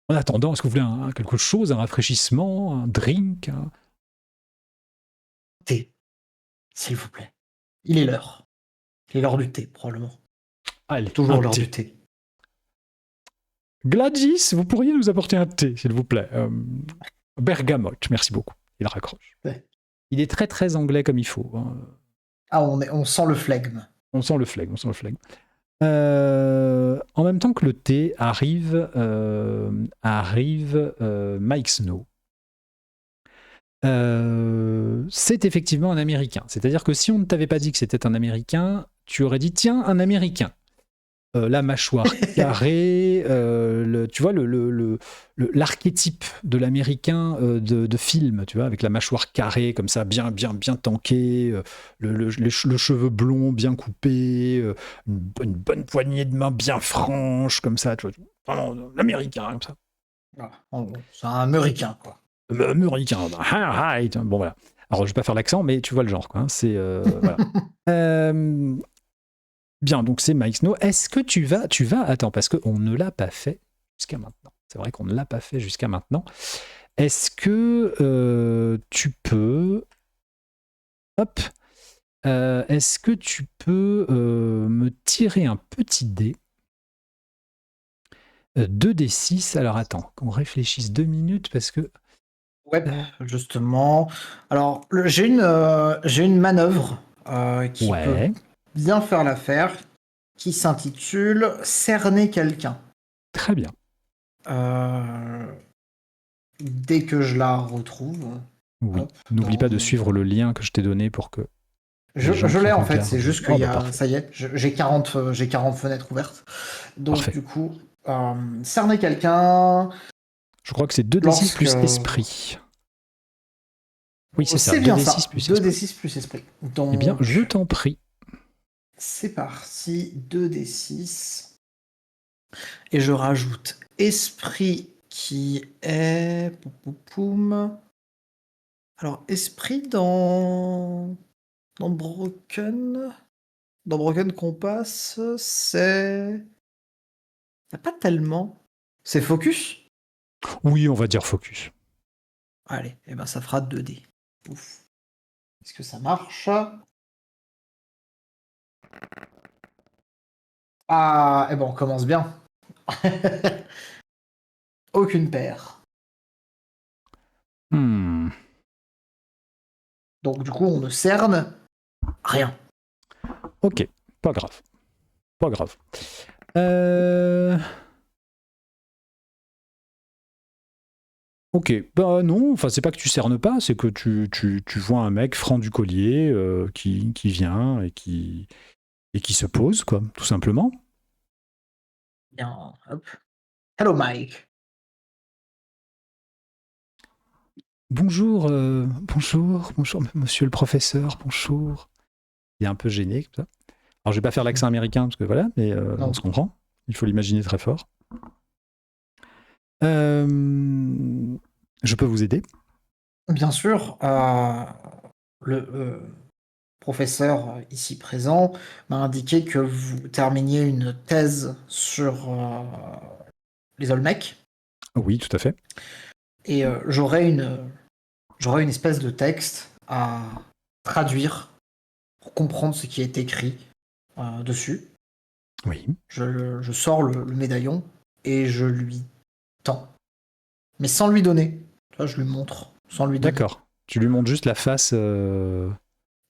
En attendant, est-ce que vous voulez quelque chose, un rafraîchissement, un drink? Thé, s'il vous plaît. Il est l'heure. Il est l'heure du thé, probablement. Allez, un Toujours l'heure du thé. thé. Gladys, vous pourriez nous apporter un thé, s'il vous plaît. Bergamote, merci beaucoup. Il raccroche. Ouais. Il est très très anglais comme il faut. Hein. Ah, on sent le flegme. On sent le flegme. En même temps que le thé arrive Mike Snow. C'est effectivement un Américain. C'est-à-dire que si on ne t'avait pas dit que c'était un Américain, tu aurais dit tiens, un Américain. La mâchoire carrée, tu vois l'archétype de l'américain de film, tu vois, avec la mâchoire carrée comme ça, bien tankée, le cheveu blond bien coupé, une bonne poignée de main bien franche comme ça, tu vois, vraiment l'américain comme ça. Ah, c'est un américain, quoi. Américain, bon voilà. Alors je vais pas faire l'accent, mais tu vois le genre quoi. Hein, c'est voilà. Bien, donc c'est Mike Snow. Est-ce que tu vas... Attends, parce qu'on ne l'a pas fait jusqu'à maintenant. C'est vrai qu'on ne l'a pas fait jusqu'à maintenant. Est-ce que tu peux... Hop. Est-ce que tu peux me tirer un petit dé 2d6. Alors attends, qu'on réfléchisse 2 minutes parce que... Ouais, justement. Alors, j'ai une manœuvre qui peut Ouais, bien faire l'affaire, qui s'intitule Cerner quelqu'un. très bien. Dès que je la retrouve, Oui. hop, N'oublie dans pas de mon... suivre le lien que je t'ai donné pour que les gens Je qui l'ai en fait, c'est regardent... juste qu'il Oh y bah a, parfait, ça y est, j'ai 40 fenêtres ouvertes. Donc parfait. du coup, cerner quelqu'un, Je crois que c'est 2d6 lorsque... plus esprit. Oui, c'est ça, C'est bien 2d6 ça, plus esprit. 2d6 plus esprit. Eh bien, je Donc, t'en prie. c'est parti, 2d6. Et je rajoute esprit qui est... Poum, poum, poum. Alors, esprit dans Broken... Dans Broken Compass, c'est... Y a pas tellement. C'est focus? Oui, on va dire focus. Allez, et ben ça fera 2D. Ouf. Est-ce que ça marche? Ah, et ben on commence bien. Aucune paire. Hmm. Donc du coup, on ne cerne rien. Ok, pas grave. Pas grave. Euh... Ok, bah non, enfin c'est pas que tu cernes pas, c'est que tu vois un mec franc du collier qui vient et qui se pose, quoi, tout simplement. Bien, hop. Hello Mike. Bonjour, bonjour, monsieur le professeur, bonjour. Il est un peu gêné, comme ça. Alors je vais pas faire l'accent américain, parce que voilà, mais on Non, se comprend. Il faut l'imaginer très fort. Je peux vous aider? bien sûr, le professeur ici présent m'a indiqué que vous terminiez une thèse sur les Olmecs Oui, tout à fait. et j'aurais une espèce de texte à traduire pour comprendre ce qui est écrit dessus. Oui. Je sors le médaillon et je lui tends. Mais sans lui donner. Tu vois, je lui montre sans lui donner. D'accord. Tu lui montres juste la face.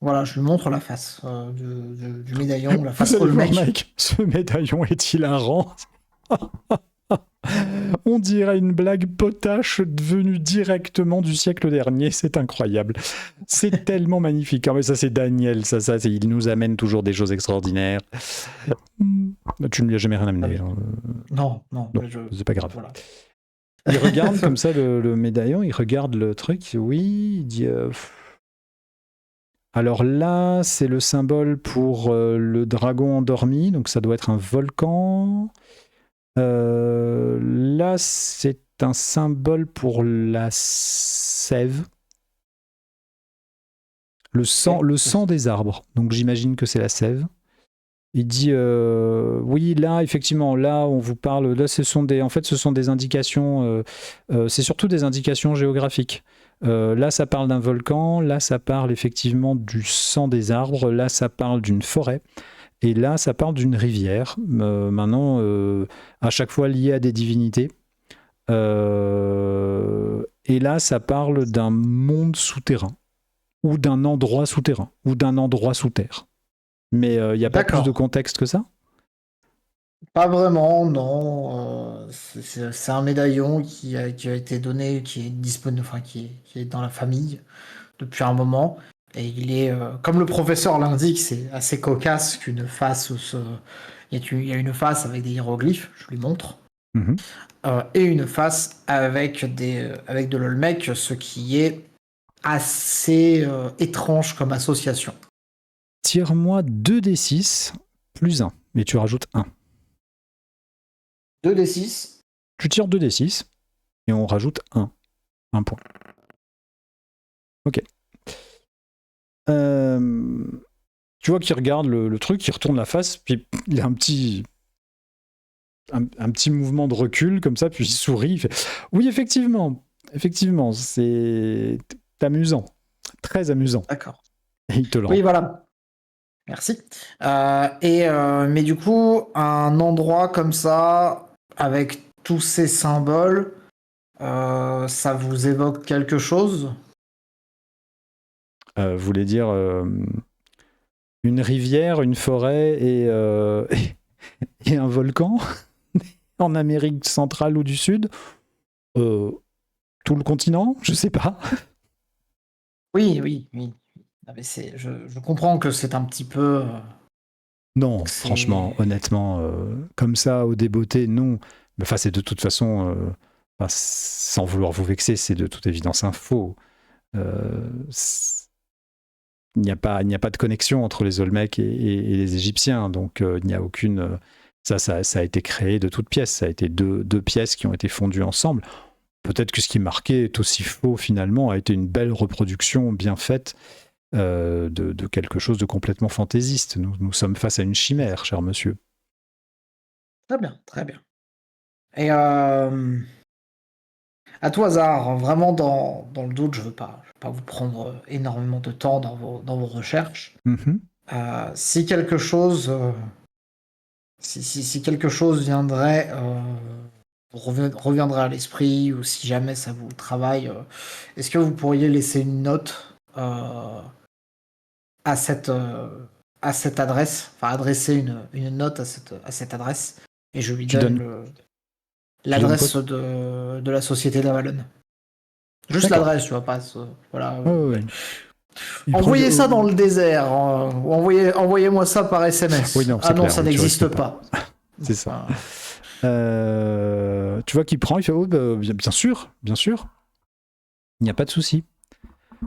Voilà, je lui montre la face du médaillon, la Vous face allez voir, Olmec. Mike, ce médaillon est hilarant. On dirait une blague potache venue directement du siècle dernier. C'est incroyable. C'est tellement magnifique. Ah, mais ça, c'est Daniel. Il nous amène toujours des choses extraordinaires. Tu ne lui as jamais rien amené. Hein. Non, Non, c'est pas grave. Voilà. Il regarde comme ça le médaillon, il regarde le truc. Oui, il dit... Alors là, c'est le symbole pour le dragon endormi, donc ça doit être un volcan. Là, c'est un symbole pour la sève. Le sang des arbres. Donc j'imagine que c'est la sève. Il dit oui, là, effectivement, là, on vous parle. Là, ce sont des indications. C'est surtout des indications géographiques. Là, ça parle d'un volcan. Là, ça parle effectivement du sang des arbres. Là, ça parle d'une forêt. Et là, ça parle d'une rivière. Maintenant, à chaque fois liée à des divinités. Et là, ça parle d'un monde souterrain. Ou d'un endroit souterrain. Ou d'un endroit sous terre. Mais il n'y a pas plus de contexte que ça? Pas vraiment, non. C'est un médaillon qui a été donné, qui est disponible, enfin qui est dans la famille depuis un moment. Et il est, comme le professeur l'indique, c'est assez cocasse qu'une face il y a une face avec des hiéroglyphes, je lui montre, et une face avec de l'Olmec, ce qui est assez étrange comme association. Tire-moi 2d6 plus 1, mais tu rajoutes 1. 2d6. Tu tires 2d6 et on rajoute 1. 1 point. Ok. Tu vois qu'il regarde le truc, il retourne la face, puis il a un petit mouvement de recul comme ça, puis il sourit. Il fait, oui, effectivement, c'est amusant, très amusant. D'accord. Et il te le rend. Oui, voilà. Merci. Mais du coup, un endroit comme ça, avec tous ces symboles, ça vous évoque quelque chose? Vous voulez dire une rivière, une forêt et un volcan en Amérique centrale ou du Sud? Tout le continent? Je sais pas. Oui. Ah, mais je comprends que c'est un petit peu... Non, franchement, honnêtement, comme ça, au débeauté, non. Enfin, c'est de toute façon, sans vouloir vous vexer, c'est de toute évidence un faux. Il n'y a pas de connexion entre les Olmecs et les Égyptiens, donc il n'y a aucune... Ça a été créé de toutes pièces, ça a été deux pièces qui ont été fondues ensemble. Peut-être que ce qui marquait est aussi faux finalement, a été une belle reproduction bien faite de quelque chose de complètement fantaisiste. Nous sommes face à une chimère, cher monsieur. Très bien, très bien. Et à tout hasard, vraiment dans le doute, je veux pas vous prendre énormément de temps dans vos recherches. Si quelque chose, si quelque chose viendrait, reviendrait à l'esprit, ou si jamais ça vous travaille, est-ce que vous pourriez laisser une note à cette adresse, enfin adresser une note à cette adresse, et je lui donne l'adresse de la société d'Avalon. Juste l'adresse, tu vois, pas... voilà. Ouais. Envoyez ça dans le désert, ou envoyez-moi ça par SMS. Oui, non, ah non, clair, ça n'existe pas. C'est ça. Tu vois qu'il prend, il fait oh, bah, bien sûr. Il n'y a pas de souci.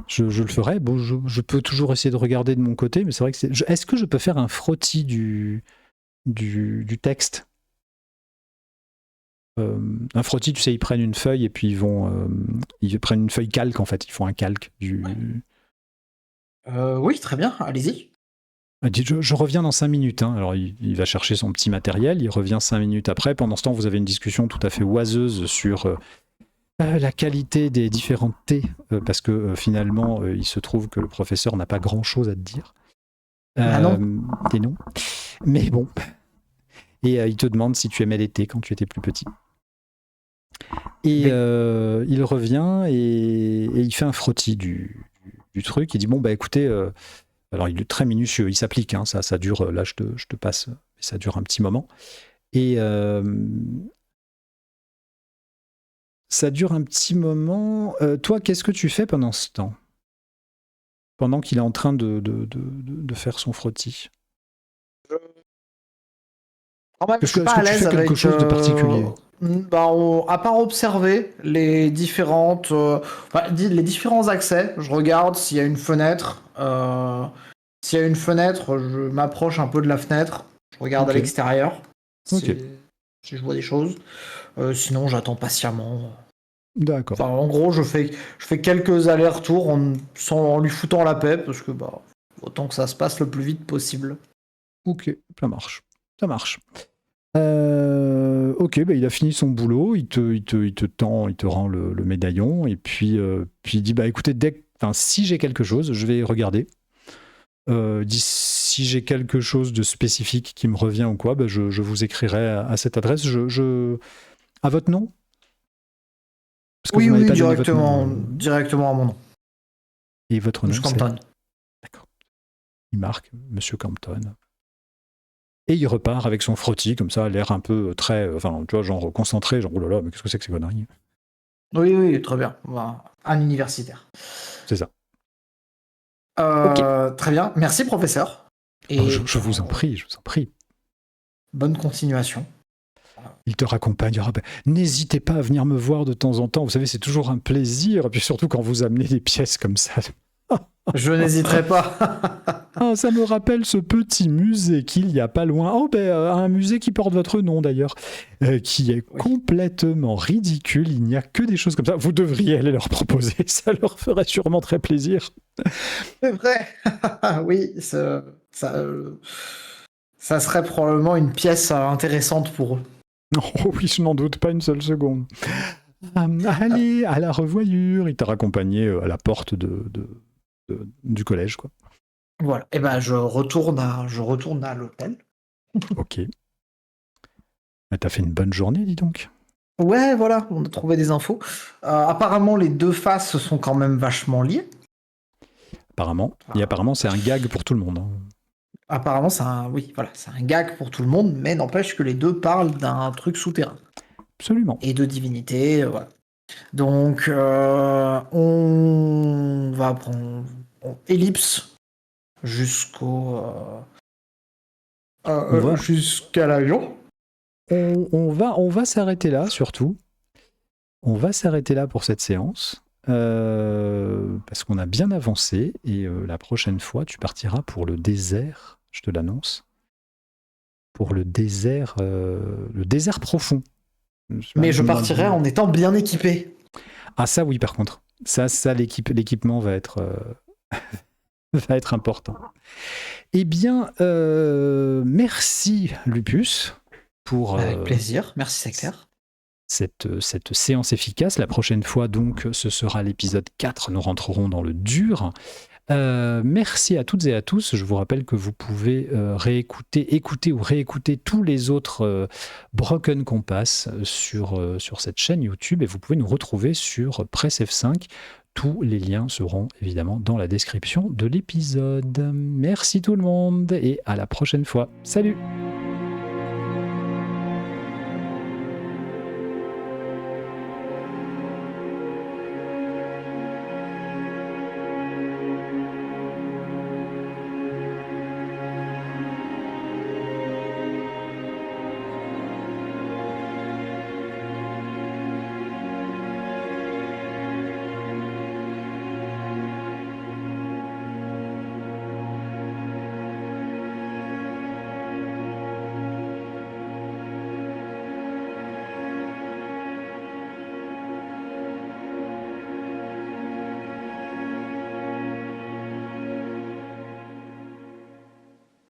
Je le ferai. Bon, je peux toujours essayer de regarder de mon côté, mais c'est vrai que est-ce que je peux faire un frottis du texte? Un frottis, tu sais, ils prennent une feuille et puis ils prennent une feuille calque en fait. Ils font un calque du. Oui, très bien. Allez-y. Je reviens dans 5 minutes. Hein. Alors, il va chercher son petit matériel, il revient 5 minutes après. Pendant ce temps, vous avez une discussion tout à fait oiseuse sur la qualité des différentes thés, parce que finalement, il se trouve que le professeur n'a pas grand-chose à te dire. Non. Des noms. Mais bon. Et il te demande si tu aimais les thés quand tu étais plus petit. Et il revient et il fait un frottis du truc. Il dit, bon, bah écoutez... alors, il est très minutieux, il s'applique, hein, ça dure, là je te passe, ça dure un petit moment. Et Ça dure un petit moment. Toi, qu'est-ce que tu fais pendant ce temps? Pendant qu'il est en train de faire son frottis. Quand même, je Est-ce suis que, pas est-ce à que tu l'aise fais quelque avec. chose de particulier? À part observer les différentes, les différents accès, je regarde s'il y a une fenêtre. S'il y a une fenêtre, je m'approche un peu de la fenêtre. Je regarde à Ok, l'extérieur ok, si je vois des choses. Sinon, j'attends patiemment. d'accord. Enfin, en gros, je fais quelques allers-retours en lui foutant la paix parce que autant que ça se passe le plus vite possible. Ok, ça marche. Ça marche. Ok, bah, il a fini son boulot, il te tend, il te rend le médaillon, et puis il dit, bah écoutez, si j'ai quelque chose, je vais regarder. Si j'ai quelque chose de spécifique qui me revient ou quoi, bah, je vous écrirai à cette adresse. À votre nom? Parce que vous Oui, m'avez oui, pas donné votre nom. directement à mon nom. Et votre Monsieur nom, c'est? Campton. D'accord. Il marque Monsieur Campton. Et il repart avec son frottis, comme ça, l'air un peu très. Enfin, tu vois, genre concentré, genre, oh là là, mais qu'est-ce que c'est que ces conneries? Oui, oui, très bien. Un universitaire. C'est ça. Ok. Très bien. Merci, professeur. Oh, Et je vous en prie, je vous en prie. bonne continuation. Il te raccompagnera. N'hésitez pas à venir me voir de temps en temps. Vous savez, c'est toujours un plaisir. Et puis surtout quand vous amenez des pièces comme ça. Je n'hésiterai pas. Ah, ça me rappelle ce petit musée qu'il y a pas loin. Oh, un musée qui porte votre nom d'ailleurs, qui est Oui. complètement ridicule. Il n'y a que des choses comme ça. Vous devriez aller leur proposer. Ça leur ferait sûrement très plaisir. C'est vrai. Oui, ça serait probablement une pièce intéressante pour eux. Oh oui, je n'en doute pas une seule seconde. Allez, à la revoyure. Il t'a raccompagné à la porte du collège, quoi. Voilà. Et je retourne à l'hôtel. Ok. T'as fait une bonne journée, dis donc. Ouais, voilà, on a trouvé des infos. Apparemment, les deux faces sont quand même vachement liées. Apparemment. Et apparemment, c'est un gag pour tout le monde. Apparemment, c'est un gag pour tout le monde, mais n'empêche que les deux parlent d'un truc souterrain Absolument. et de divinité, voilà. Donc, on va prendre ellipse jusqu'à l'avion. On va s'arrêter là, surtout. On va s'arrêter là pour cette séance. Parce qu'on a bien avancé. Et la prochaine fois, tu partiras pour le désert. Je te l'annonce. Pour le désert profond. Mais je partirai en étant bien équipé. Ah ça oui, par contre. Ça l'équipement va être va être important. Eh bien, merci Lupus pour Avec plaisir. Merci, Sectaire. cette séance efficace. La prochaine fois, donc, ce sera l'épisode 4. Nous rentrerons dans le dur. Merci à toutes et à tous. Je vous rappelle que vous pouvez écouter ou réécouter tous les autres Broken Compass sur cette chaîne YouTube, et vous pouvez nous retrouver sur Press F5. Tous les liens seront évidemment dans la description de l'épisode. Merci tout le monde et à la prochaine fois. Salut!